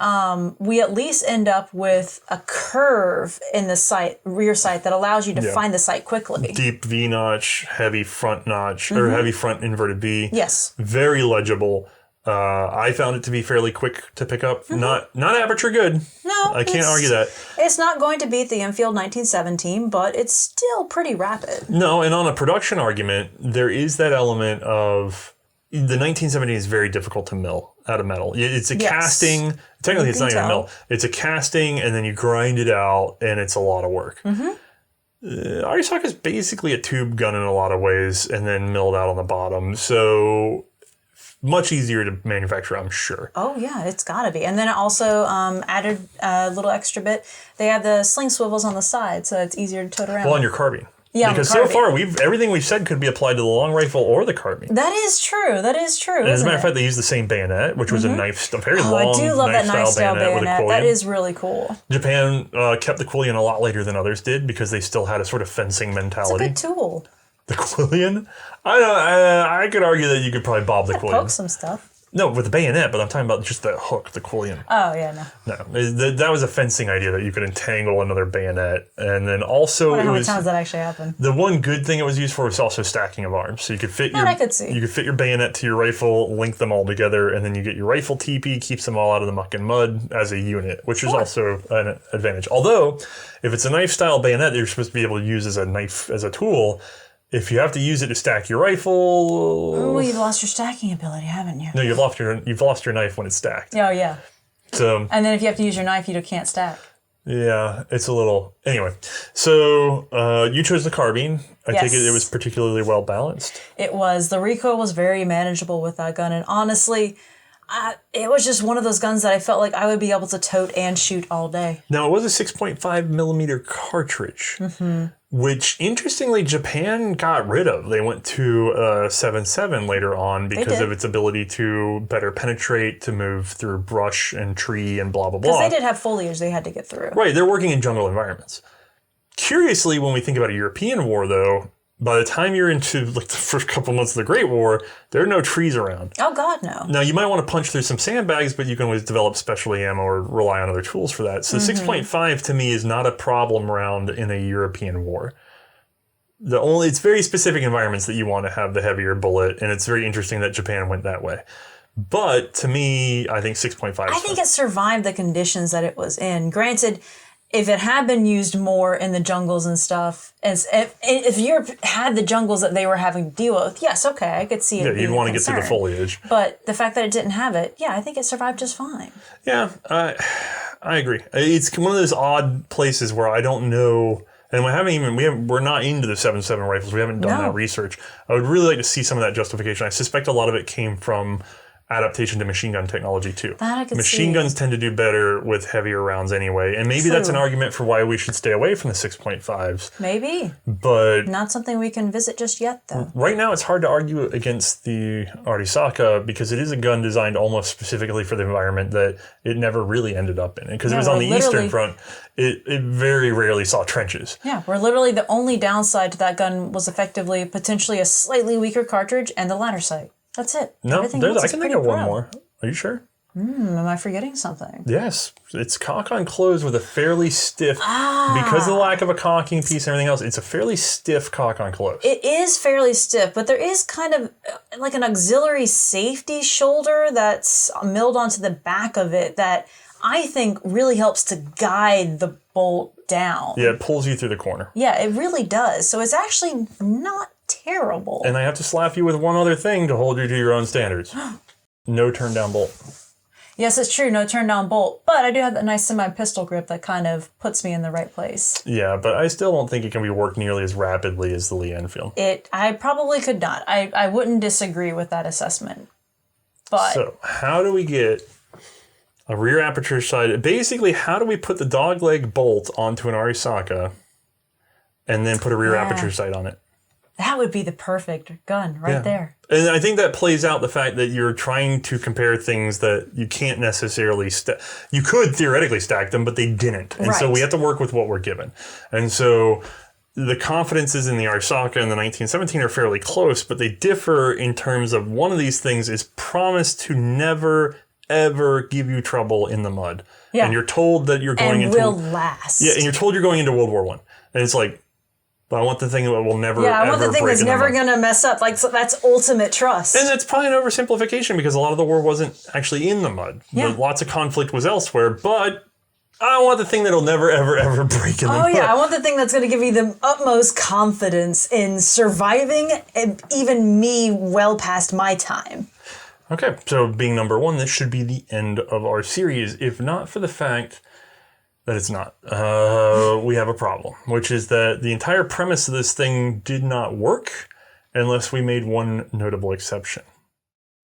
we at least end up with a curve in the rear sight that allows you to find the sight quickly. Deep V-notch, heavy front notch, or heavy front inverted V. Yes. Very legible. I found it to be fairly quick to pick up. Not aperture good. No, I can't argue that. It's not going to beat the Enfield 1917, but it's still pretty rapid. No, and on a production argument, there is that element of the 1917 is very difficult to mill out of metal. It's a casting. Technically, it's not even a mill. It's a casting, and then you grind it out, and it's a lot of work. Aristoteles is basically a tube gun in a lot of ways, and then milled out on the bottom. So much easier to manufacture, I'm sure. Oh, yeah, it's got to be. And then it also added a little extra bit. They have the sling swivels on the side, so it's easier to tote around. Well, on your carbine. Yeah, because so far everything we've said could be applied to the long rifle or the carbine. That is true. And as a matter of fact, they use the same bayonet, which was a very long I do love that knife-style bayonet with a quillion. That is really cool. Japan kept the quillion a lot later than others did because they still had a sort of fencing mentality. It's a good tool. The quillion? I could argue that you could probably bob the quillion. Poke some stuff. No, with the bayonet, but I'm talking about just the hook, the quillion. Oh, yeah, no. No, that was a fencing idea that you could entangle another bayonet. And then also I wonder how many times that actually happened. The one good thing it was used for was also stacking of arms. So you could fit I could see. You could fit your bayonet to your rifle, link them all together, and then you get your rifle teepee, keeps them all out of the muck and mud as a unit, which is also an advantage. Although, if it's a knife-style bayonet that you're supposed to be able to use as a tool, if you have to use it to stack your rifle... Oh, you've lost your stacking ability, haven't you? No, you've lost your knife when it's stacked. Oh, yeah. So, and then if you have to use your knife, you can't stack. Yeah, it's a little... Anyway, so you chose the carbine. I take it was particularly well balanced. It was. The recoil was very manageable with that gun. And honestly, it was just one of those guns that I felt like I would be able to tote and shoot all day. Now, it was a 6.5 millimeter cartridge, which, interestingly, Japan got rid of. They went to 7.7 later on because of its ability to better penetrate, to move through brush and tree and blah, blah, blah. Because they did have foliage they had to get through. Right, they're working in jungle environments. Curiously, when we think about a European war, though, by the time you're into like the first couple months of the Great War, there are no trees around. Oh, God, no. Now, you might want to punch through some sandbags, but you can always develop specialty ammo or rely on other tools for that. So 6.5 to me is not a problem round in a European war. It's very specific environments that you want to have the heavier bullet, and it's very interesting that Japan went that way. But to me, I think 6.5 I think it survived the conditions that it was in. Granted, if it had been used more in the jungles and stuff, if Europe had the jungles that they were having to deal with, yes, okay, I could see it. Yeah, you'd want to get through the foliage. But the fact that it didn't have it, I think it survived just fine. Yeah, I agree. It's one of those odd places where I don't know, and we're not into the 7.7 rifles. We haven't done that research. I would really like to see some of that justification. I suspect a lot of it came from adaptation to machine gun technology too. Machine guns tend to do better with heavier rounds anyway, and maybe that's an argument for why we should stay away from the 6.5s. Maybe. But not something we can visit just yet, though. Right now, it's hard to argue against the Arisaka because it is a gun designed almost specifically for the environment that it never really ended up in. Because it was on the Eastern Front, it very rarely saw trenches. Yeah, where literally the only downside to that gun was effectively potentially a slightly weaker cartridge and the ladder sight. That's it. No, I can think of one more. Are you sure? Am I forgetting something? Yes. It's cock on close with a fairly stiff, because of the lack of a cocking piece and everything else, it's a fairly stiff cock on close. It is fairly stiff, but there is kind of like an auxiliary safety shoulder that's milled onto the back of it that I think really helps to guide the bolt down. Yeah, it pulls you through the corner. Yeah, it really does. So it's actually not terrible. And I have to slap you with one other thing to hold you to your own standards. No turn down bolt. Yes, it's true, no turn down bolt. But I do have that nice semi-pistol grip that kind of puts me in the right place. Yeah, but I still don't think it can be worked nearly as rapidly as the Lee-Enfield. I probably could not. I wouldn't disagree with that assessment. But so, how do we get a rear aperture sight? Basically, how do we put the dogleg bolt onto an Arisaka and then put a rear aperture sight on it? That would be the perfect gun right there. And I think that plays out the fact that you're trying to compare things that you can't necessarily you could theoretically stack them, but they didn't. And so we have to work with what we're given. And so the confidences in the Arisaka and the 1917 are fairly close, but they differ in terms of one of these things is promised to never, ever give you trouble in the mud. Yeah. And you're told that you're going into... will last. Yeah, and you're told you're going into World War I. And it's like, but I want the thing that will never, ever break. Yeah, I want the thing that's never going to mess up. Like, so that's ultimate trust. And that's probably an oversimplification because a lot of the war wasn't actually in the mud. Yeah. Lots of conflict was elsewhere, but I want the thing that'll never, ever, ever break in the mud. Oh, yeah, I want the thing that's going to give me the utmost confidence in surviving, and even me well past my time. Okay, so being number one, this should be the end of our series, if not for the fact that it's not. We have a problem, which is that the entire premise of this thing did not work unless we made one notable exception.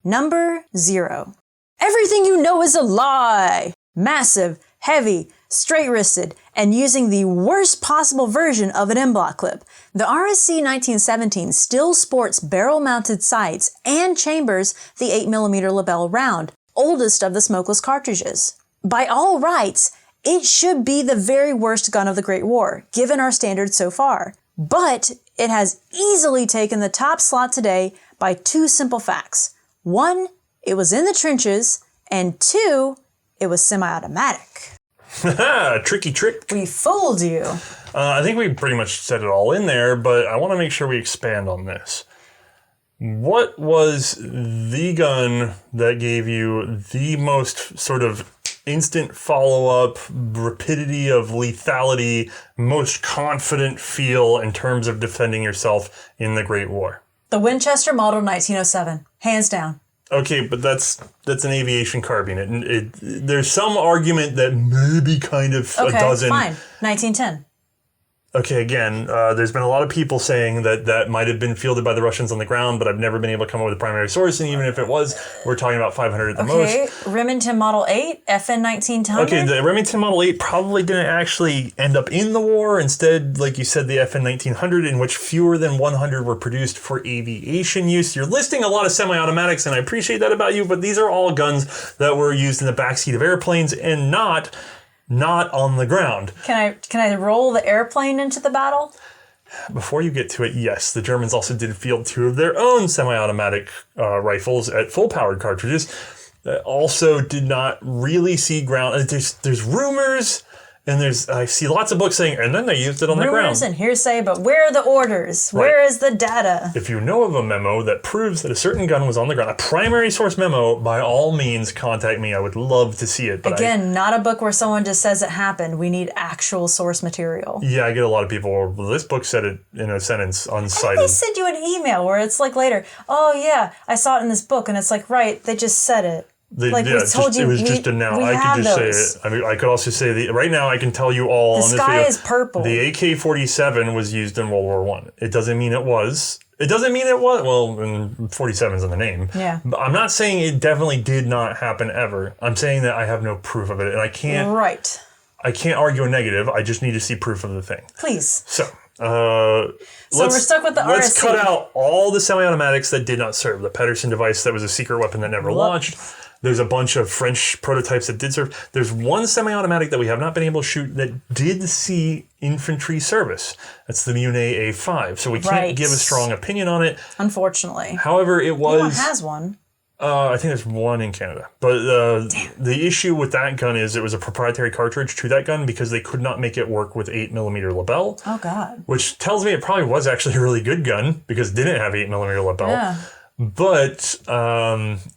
Number 0. Everything you know is a lie. Massive, heavy, straight-wristed, and using the worst possible version of an M-block clip. The RSC 1917 still sports barrel-mounted sights and chambers the 8mm Lebel round, oldest of the smokeless cartridges. By all rights, it should be the very worst gun of the Great War, given our standards so far. But it has easily taken the top slot today by two simple facts. One, it was in the trenches, and two, it was semi-automatic. Tricky trick. We fooled you. I think we pretty much said it all in there, but I want to make sure we expand on this. What was the gun that gave you the most sort of instant follow-up, rapidity of lethality, most confident feel in terms of defending yourself in the Great War? The Winchester Model 1907. Hands down. Okay, but that's an aviation carbine. There's some argument that maybe kind of a dozen... Okay, fine. 1910. Okay, again, there's been a lot of people saying that might have been fielded by the Russians on the ground, but I've never been able to come up with a primary source, and even if it was, we're talking about 500 at the most. Okay, Remington Model 8, FN 1900. Okay, the Remington Model 8 probably didn't actually end up in the war. Instead, like you said, the FN 1900, in which fewer than 100 were produced for aviation use. You're listing a lot of semi-automatics, and I appreciate that about you, but these are all guns that were used in the backseat of airplanes and not on the ground. Can I roll the airplane into the battle? Before you get to it, yes, the Germans also did field two of their own semi-automatic rifles at full-powered cartridges that also did not really see ground. There's rumors, and I see lots of books saying, and then they used it on the ground. Rumors and hearsay, but where are the orders? Right. Where is the data? If you know of a memo that proves that a certain gun was on the ground, a primary source memo, by all means, contact me. I would love to see it. But again, not a book where someone just says it happened. We need actual source material. Yeah, I get a lot of people, well, this book said it in a sentence, unsighted. They send you an email where it's like later, oh yeah, I saw it in this book, and it's like, right, they just said it. We told you, it was just a now. I could just say it. I mean, I could also say right now. I can tell you all. The sky is purple. The AK-47 was used in World War I. It doesn't mean it was. It doesn't mean it was. Well, 47 is in the name. Yeah. But I'm not saying it definitely did not happen ever. I'm saying that I have no proof of it, and I can't. Right. I can't argue a negative. I just need to see proof of the thing. Please. So we're stuck with the RSC. Let's cut out all the semi-automatics that did not serve. The Pedersen device that was a secret weapon that never launched. There's a bunch of French prototypes that did serve. There's one semi-automatic that we have not been able to shoot that did see infantry service. That's the Munet A5. So we can't give a strong opinion on it. Unfortunately. However, it was... No one has one. I think there's one in Canada. But the issue with that gun is it was a proprietary cartridge to that gun because they could not make it work with 8mm Lebel. Oh, God. Which tells me it probably was actually a really good gun because it didn't have 8mm Lebel. Yeah. But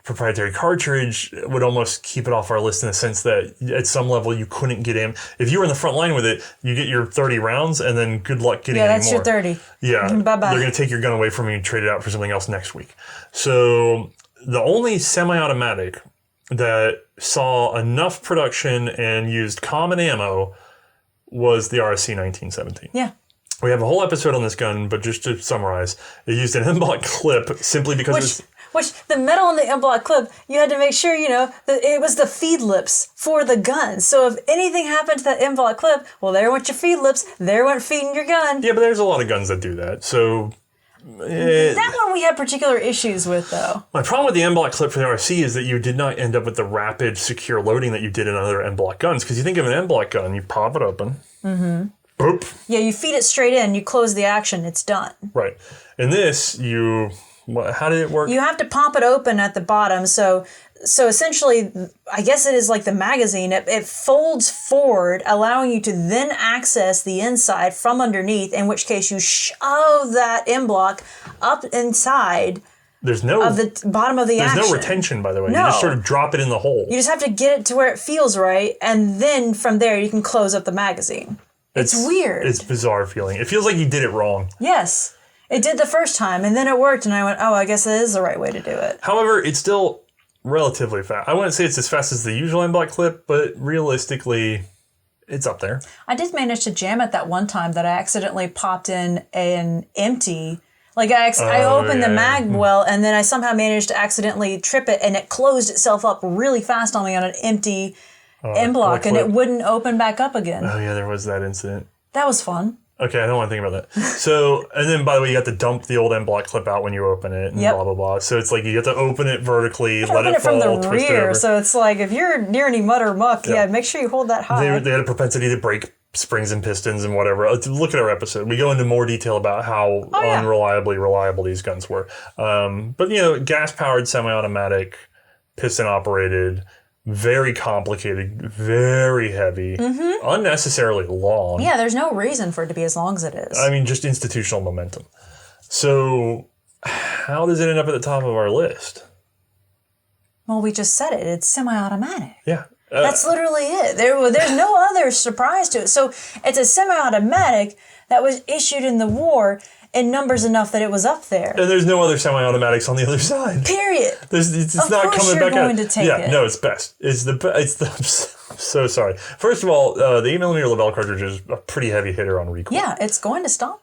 proprietary cartridge would almost keep it off our list in the sense that at some level you couldn't get in. If you were in the front line with it, you get your 30 rounds and then good luck getting any more. Yeah, that's your 30. Yeah. Bye-bye. They're going to take your gun away from you and trade it out for something else next week. So the only semi-automatic that saw enough production and used common ammo was the RSC 1917. Yeah. We have a whole episode on this gun, but just to summarize, it used an M-block clip simply because Which the metal in the M-block clip, you had to make sure, that it was the feed lips for the gun. So if anything happened to that M-block clip, well, there went your feed lips, there went feeding your gun. Yeah, but there's a lot of guns that do that, so... that one we had particular issues with, though. My problem with the M-block clip for the RC is that you did not end up with the rapid, secure loading that you did in other M-block guns, because you think of an M-block gun, you pop it open, boop. Yeah, you feed it straight in, you close the action, it's done. Right. In this, how did it work? You have to pop it open at the bottom, so essentially, I guess it is like the magazine. It folds forward, allowing you to then access the inside from underneath, in which case you shove that M-block up inside of the bottom of the action. There's no retention, by the way. No. You just sort of drop it in the hole. You just have to get it to where it feels right, and then from there you can close up the magazine. It's weird. It's bizarre feeling. It feels like you did it wrong. Yes. It did the first time, and then it worked, and I went, oh, I guess that is the right way to do it. However, it's still relatively fast. I wouldn't say it's as fast as the usual M-block clip, but realistically, it's up there. I did manage to jam it that one time that I accidentally popped in an empty... Like, I opened the mag well, and then I somehow managed to accidentally trip it, and it closed itself up really fast on me on an empty en bloc, and clip. it wouldn't open back up again. Oh yeah, there was that incident. That was fun. Okay, I don't want to think about that. So, and then by the way, you have to dump the old en bloc clip out when you open it, and blah blah blah. So it's like you have to open it vertically, let Open it it from fall, the twist it rear, over. so it's like if you're near any mud or muck, make sure you hold that high. They had a propensity to break springs and pistons and whatever. Look at our episode. We go into more detail about how unreliably reliable these guns were. But gas-powered, semi-automatic, piston-operated, very complicated, very heavy, unnecessarily long. Yeah, there's no reason for it to be as long as it is. I mean, just institutional momentum. So, how does it end up at the top of our list? Well, we just said it. It's semi-automatic. Yeah. That's literally it. There's no other surprise to it. So it's a semi-automatic that was issued in the war in numbers enough that it was up there. And there's no other semi-automatics on the other side. Period. It's Of not course coming you're back out. going to take it. No, it's best. I'm so sorry. First of all, the 8mm Lebel cartridge is a pretty heavy hitter on recoil. Yeah, it's going to stomp.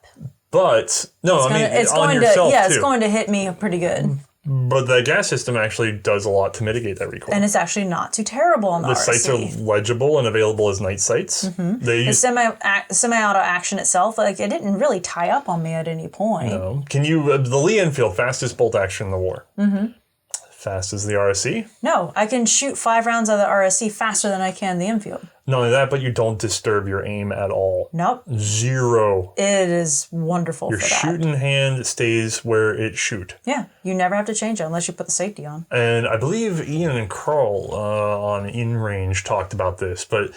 But It's on yourself too. it's going to hit me pretty good. But the gas system actually does a lot to mitigate that recoil. And it's actually not too terrible on the RC. sights are legible and available as night sights. They The use semi-auto action itself, like it didn't really tie up on me at any point. Can you the Lee-Enfield, fastest bolt action in the war? Fast as the RSC. No, I can shoot 5 rounds of the RSC faster than I can the Enfield. Not only that, but you don't disturb your aim at all. Nope. Zero. It is wonderful Your for that. shooting hand stays where it shoot. Yeah, you never have to change it unless you put the safety on. And I believe Ian and Carl on In Range talked about this, but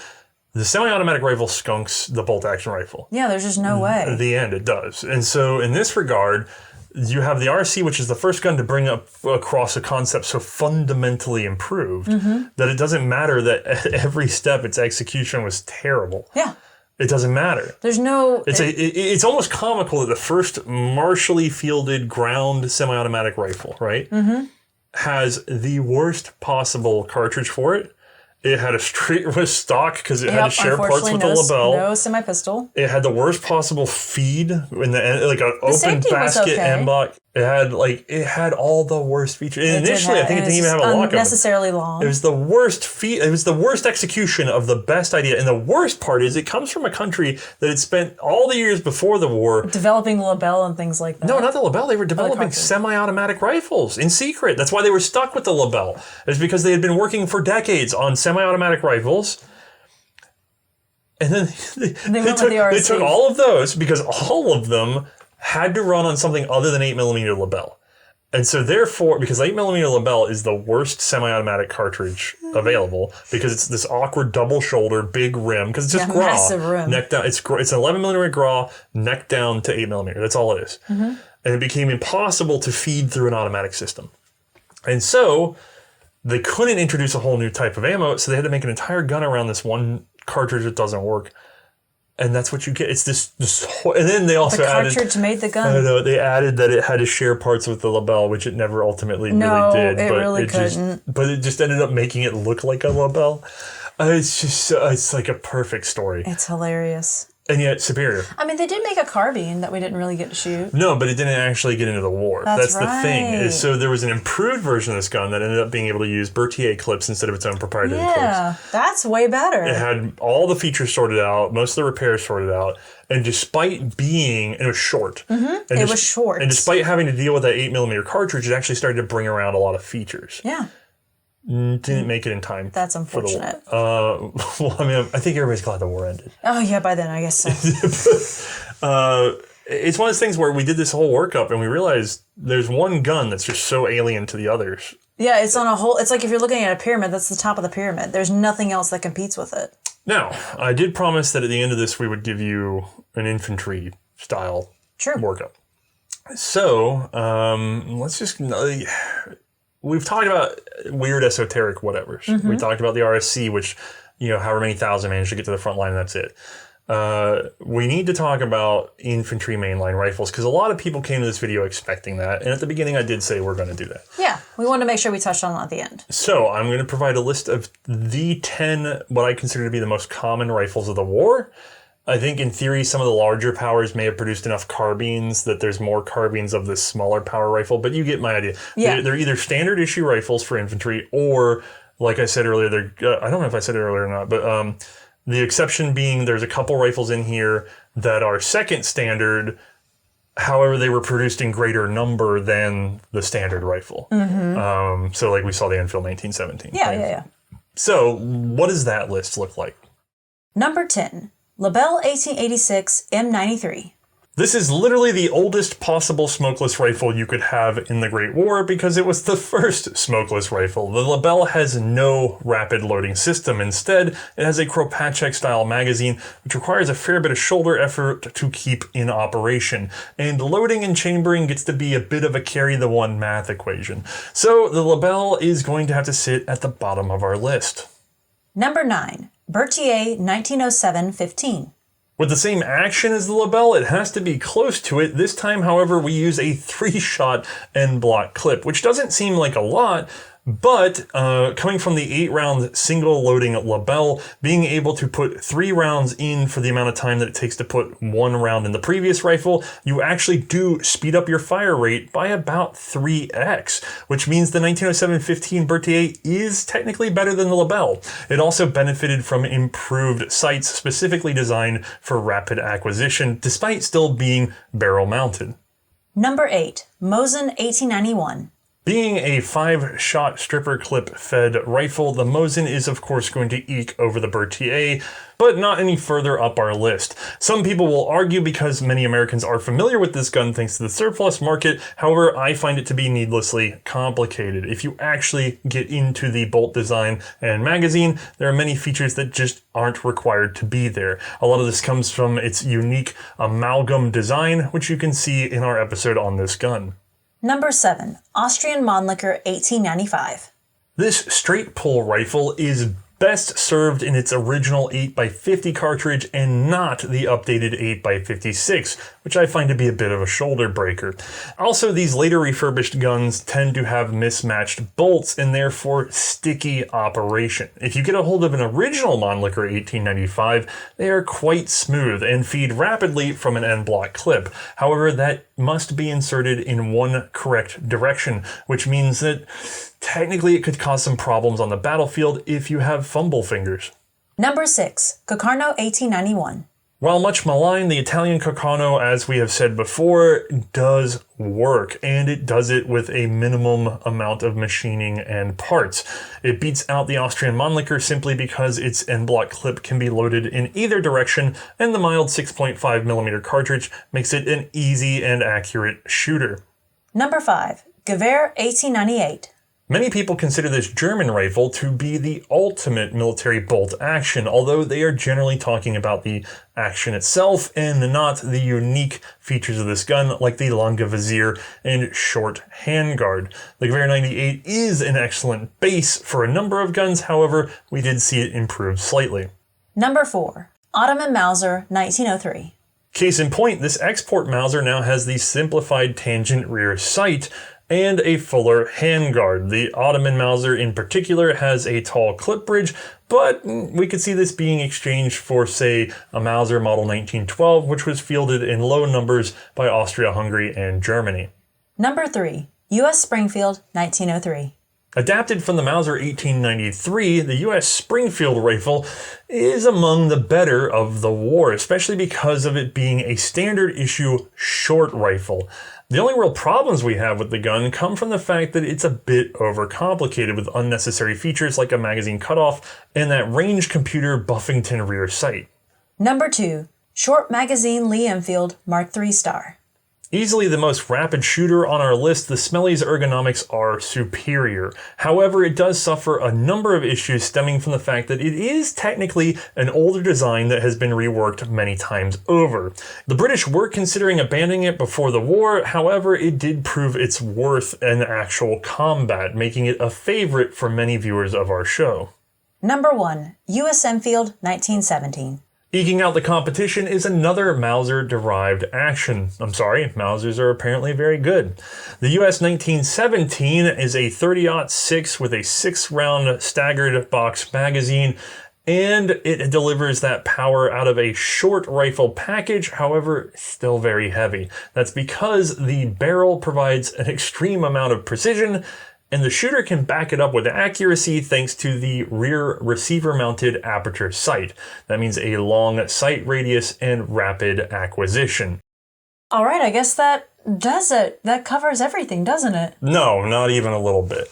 the semi-automatic rifle skunks the bolt-action rifle. Yeah, there's just no way. At the end, it does. And so in this regard, you have the RC, which is the first gun to bring up across a concept so fundamentally improved that it doesn't matter that at every step its execution was terrible. Yeah. It doesn't matter. There's no... It's almost comical that the first martially fielded ground semi-automatic rifle, right, has the worst possible cartridge for it. It had a straight wrist stock because it had to share parts with the Lebel. No semi-pistol. It had the worst possible feed in the end, like an open safety was basket okay. en bloc. It had all the worst features. And initially, I think it didn't even have a lock. Unnecessarily long. It was the worst feed. It was the worst execution of the best idea. And the worst part is, it comes from a country that had spent all the years before the war developing the Lebel and things like that. No, not the Lebel. They were developing semi-automatic rifles in secret. That's why they were stuck with the Lebel. It's because they had been working for decades on semi-automatic rifles. And then they took all of those because all of them had to run on something other than 8mm Lebel. And so therefore, because 8mm Lebel is the worst semi-automatic cartridge available, because it's this awkward double shoulder, big rim, because it's just gras. Massive rim. Neck down. It's an 11mm gras, neck down to 8mm. That's all it is. And it became impossible to feed through an automatic system. And so they couldn't introduce a whole new type of ammo, so they had to make an entire gun around this one cartridge that doesn't work. And that's what you get. It's this and then they also added... The cartridge made the gun. I know, they added that it had to share parts with the Lebel, which it never ultimately really did. It but really couldn't. But it just ended up making it look like a Lebel. It's like a perfect story. It's hilarious. And yet superior. I mean, they did make a carbine that we didn't really get to shoot. No, but it didn't actually get into the war. That's right. the thing. So there was an improved version of this gun that ended up being able to use Berthiers clips instead of its own proprietary clips. Yeah, that's way better. It had all the features sorted out, most of the repairs sorted out, and despite being, and it was short. It was short. And despite having to deal with that 8mm cartridge, it actually started to bring around a lot of features. Yeah. Didn't make it in time. That's unfortunate. Well, I mean, I think everybody's glad the war ended. Oh, yeah, by then, I guess so. It's one of those things where we did this whole workup and we realized there's one gun that's just so alien to the others. Yeah, it's on a whole... It's like if you're looking at a pyramid, that's the top of the pyramid. There's nothing else that competes with it. Now, I did promise that at the end of this we would give you an infantry-style workup. So, let's just... We've talked about weird esoteric whatevers. We talked about the RSC, which, however many thousand managed to get to the front line, and that's it. We need to talk about infantry mainline rifles, because a lot of people came to this video expecting that. And at the beginning, I did say we're going to do that. Yeah, we wanted to make sure we touched on it at the end. So I'm going to provide a list of the 10, what I consider to be the most common rifles of the war. I think in theory, some of the larger powers may have produced enough carbines that there's more carbines of this smaller power rifle, but you get my idea. Yeah. They're either standard issue rifles for infantry or Like I said earlier, I don't know if I said it earlier or not, but the exception being there's a couple rifles in here that are second standard. However, they were produced in greater number than the standard rifle. So like we saw the Enfield 1917. Yeah. So what does that list look like? Number 10, Lebel 1886 M93. This is literally the oldest possible smokeless rifle you could have in the Great War because it was the first smokeless rifle. The Lebel has no rapid loading system. Instead, it has a Kropatschek style magazine, which requires a fair bit of shoulder effort to keep in operation. And loading and chambering gets to be a bit of a carry the one math equation. So the Lebel is going to have to sit at the bottom of our list. Number 9, Berthiers 1907-15. With the same action as the Lebel, it has to be close to it. This time, however, we use a 3-shot en bloc clip, which doesn't seem like a lot, but coming from the 8-round single-loading Lebel, being able to put 3 rounds in for the amount of time that it takes to put 1 round in the previous rifle, you actually do speed up your fire rate by about 3x, which means the 1907-15 Berthier is technically better than the Lebel. It also benefited from improved sights specifically designed for rapid acquisition, despite still being barrel-mounted. Number 8, Mosin 1891. Being a 5-shot stripper clip fed rifle, the Mosin is of course going to eke over the Berthier, but not any further up our list. Some people will argue because many Americans are familiar with this gun thanks to the surplus market. However, I find it to be needlessly complicated. If you actually get into the bolt design and magazine, there are many features that just aren't required to be there. A lot of this comes from its unique amalgam design, which you can see in our episode on this gun. Number 7, Austrian Mannlicher 1895. This straight pull rifle is best served in its original 8x50 cartridge and not the updated 8x56, which I find to be a bit of a shoulder breaker. Also, these later refurbished guns tend to have mismatched bolts and therefore sticky operation. If you get a hold of an original Mannlicher 1895, they are quite smooth and feed rapidly from an en bloc clip. However, that must be inserted in one correct direction, which means that technically it could cause some problems on the battlefield if you have fumble fingers. Number 6, Carcano 1891. While much maligned, the Italian Carcano, as we have said before, does work, and it does it with a minimum amount of machining and parts. It beats out the Austrian Mannlicher simply because its en bloc clip can be loaded in either direction, and the mild 6.5mm cartridge makes it an easy and accurate shooter. Number 5, Gewehr 1898. Many people consider this German rifle to be the ultimate military bolt action, although they are generally talking about the action itself and not the unique features of this gun like the lange Visier and short handguard. The Gewehr 98 is an excellent base for a number of guns, however, we did see it improve slightly. Number 4, Ottoman Mauser 1903. Case in point, this export Mauser now has the simplified tangent rear sight and a fuller handguard. The Ottoman Mauser in particular has a tall clip bridge, but we could see this being exchanged for, say, a Mauser model 1912, which was fielded in low numbers by Austria-Hungary and Germany. Number 3, U.S. Springfield 1903. Adapted from the Mauser 1893, the U.S. Springfield rifle is among the better of the war, especially because of it being a standard issue short rifle. The only real problems we have with the gun come from the fact that it's a bit overcomplicated with unnecessary features like a magazine cutoff and that range computer Buffington rear sight. Number 2, Short Magazine Lee-Enfield Mark III Star. Easily the most rapid shooter on our list, the Smelly's ergonomics are superior. However, it does suffer a number of issues stemming from the fact that it is technically an older design that has been reworked many times over. The British were considering abandoning it before the war, however, it did prove its worth in actual combat, making it a favorite for many viewers of our show. Number 1, U.S. Enfield 1917. Eking out the competition is another Mauser-derived action. Mausers are apparently very good. The US 1917 is a 30-06 with a 6-round staggered box magazine, and it delivers that power out of a short rifle package, however, still very heavy. That's because the barrel provides an extreme amount of precision, and the shooter can back it up with accuracy thanks to the rear receiver-mounted aperture sight. That means a long sight radius and rapid acquisition. All right, I guess that does it. That covers everything, doesn't it? No, not even a little bit.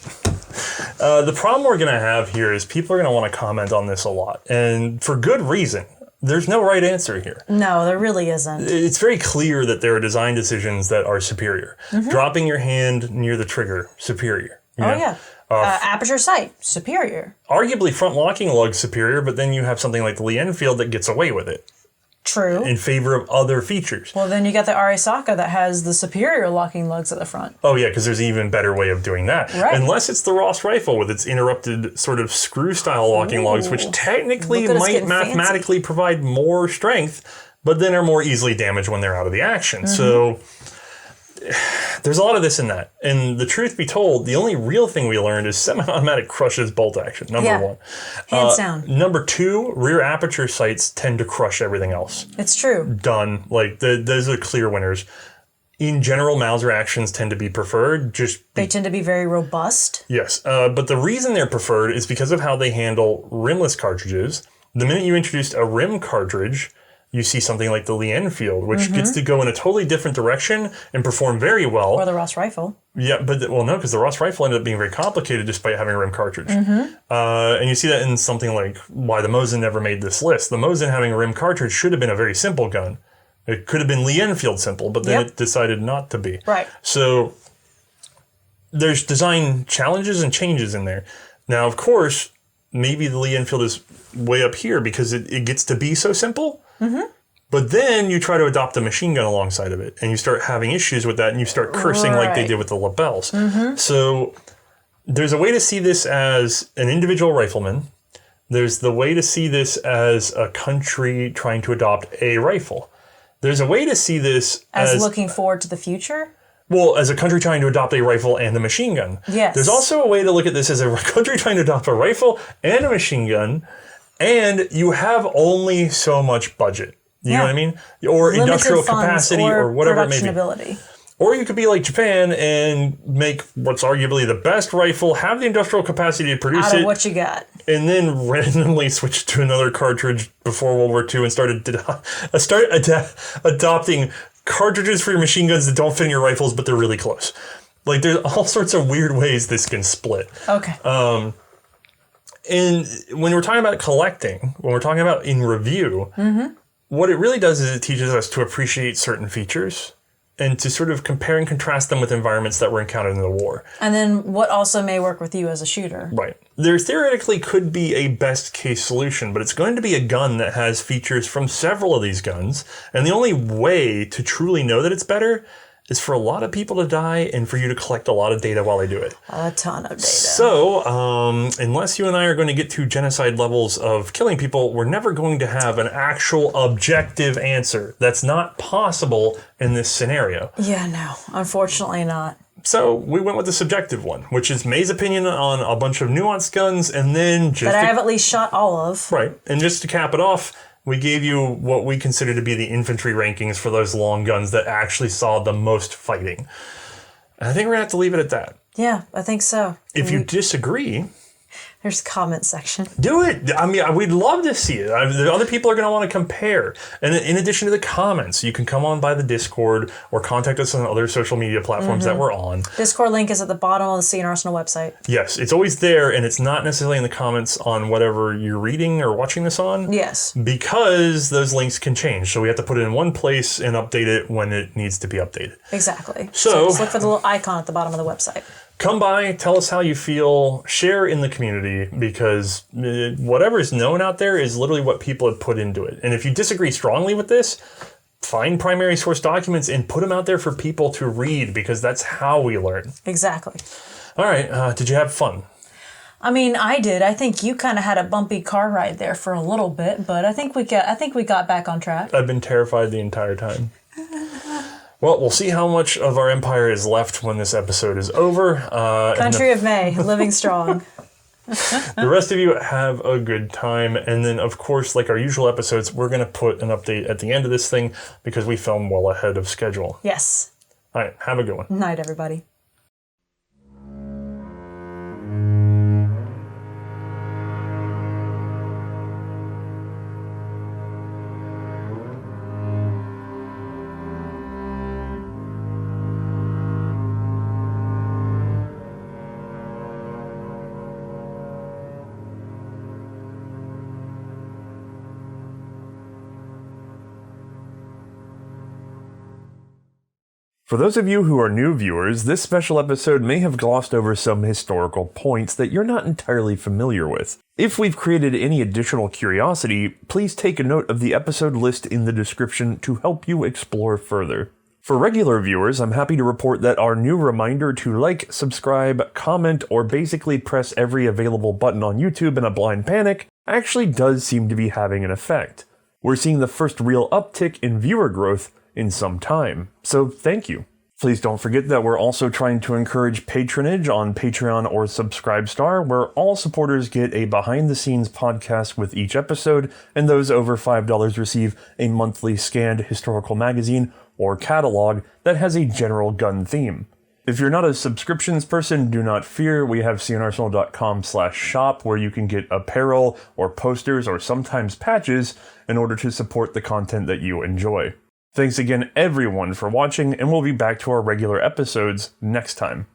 The problem we're going to have here is people are going to want to comment on this a lot, and for good reason. There's no right answer here. No, there really isn't. It's very clear that there are design decisions that are superior. Dropping your hand near the trigger, superior. Yeah. Aperture sight, superior. Arguably front locking lugs superior, but then you have something like the Lee-Enfield that gets away with it. True. In favor of other features. Well, then you got the Arisaka that has the superior locking lugs at the front. Oh yeah, because there's an even better way of doing that. Right. Unless it's the Ross rifle with its interrupted sort of screw-style locking lugs, which technically might mathematically provide more strength, but then are more easily damaged when they're out of the action. So there's a lot of this and that. And the truth be told, the only real thing we learned is semi-automatic crushes bolt action, number one. Hands down. Number two, rear aperture sights tend to crush everything else. It's true. Done. Like, those are clear winners. In general, Mauser actions tend to be preferred. They tend to be very robust. Yes. But the reason they're preferred is because of how they handle rimless cartridges. The minute you introduced a rim cartridge, you see something like the Lee-Enfield, which gets to go in a totally different direction and perform very well. Or the Ross rifle. Yeah, but no, because the Ross rifle ended up being very complicated despite having a rim cartridge. And you see that in something like why the Mosin never made this list. The Mosin having a rim cartridge should have been a very simple gun. It could have been Lee-Enfield simple, but then it decided not to be. Right. So there's design challenges and changes in there. Now, of course, maybe the Lee-Enfield is way up here because it gets to be so simple. But then you try to adopt a machine gun alongside of it, and you start having issues with that, and you start cursing like they did with the Lebels. So there's a way to see this as an individual rifleman. There's the way to see this as a country trying to adopt a rifle. There's a way to see this as looking forward to the future. Well, as a country trying to adopt a rifle and a machine gun. Yes. There's also a way to look at this as a country trying to adopt a rifle and a machine gun, and you have only so much budget. You know what I mean? Or limited industrial capacity or whatever it may be. Ability. Or you could be like Japan and make what's arguably the best rifle, have the industrial capacity to produce out of what you got. And then randomly switch to another cartridge before World War II and start adopting cartridges for your machine guns that don't fit in your rifles, but they're really close. Like, there's all sorts of weird ways this can split. Okay. And when we're talking about collecting, when we're talking about in review, what it really does is it teaches us to appreciate certain features and to sort of compare and contrast them with environments that were encountered in the war. And then what also may work with you as a shooter. Right. There theoretically could be a best case solution, but it's going to be a gun that has features from several of these guns. And the only way to truly know that it's better is for a lot of people to die and for you to collect a lot of data while they do it. A ton of data. So, unless you and I are going to get to genocide levels of killing people, we're never going to have an actual objective answer. That's not possible in this scenario. Yeah, no, unfortunately not. So we went with the subjective one, which is May's opinion on a bunch of nuanced guns, and then just that I have at least shot all of. Right, and just to cap it off, we gave you what we consider to be the infantry rankings for those long guns that actually saw the most fighting. And I think we're going to have to leave it at that. Yeah, I think so. If you disagree... There's a comment section. Do it. I mean, we'd love to see it. The other people are going to want to compare. And in addition to the comments, you can come on by the Discord or contact us on other social media platforms that we're on. Discord link is at the bottom of the C&Rsenal website. Yes, it's always there, and it's not necessarily in the comments on whatever you're reading or watching this on. Yes. Because those links can change. So we have to put it in one place and update it when it needs to be updated. Exactly. So just look for the little icon at the bottom of the website. Come by, tell us how you feel, share in the community, because whatever is known out there is literally what people have put into it. And if you disagree strongly with this, find primary source documents and put them out there for people to read, because that's how we learn. Exactly. All right, did you have fun? I mean, I did. I think you kind of had a bumpy car ride there for a little bit, but I think we got back on track. I've been terrified the entire time. Well, we'll see how much of our empire is left when this episode is over. Country of May, living strong. The rest of you have a good time. And then, of course, like our usual episodes, we're going to put an update at the end of this thing because we film well ahead of schedule. Yes. All right, have a good one. Night, everybody. For those of you who are new viewers, this special episode may have glossed over some historical points that you're not entirely familiar with. If we've created any additional curiosity, please take a note of the episode list in the description to help you explore further. For regular viewers, I'm happy to report that our new reminder to like, subscribe, comment, or basically press every available button on YouTube in a blind panic actually does seem to be having an effect. We're seeing the first real uptick in viewer growth in some time, so thank you. Please don't forget that we're also trying to encourage patronage on Patreon or Subscribestar, where all supporters get a behind-the-scenes podcast with each episode, and those over $5 receive a monthly scanned historical magazine or catalog that has a general gun theme. If you're not a subscriptions person, do not fear. We have C&Rsenal.com/shop where you can get apparel or posters or sometimes patches in order to support the content that you enjoy. Thanks again everyone for watching, and we'll be back to our regular episodes next time.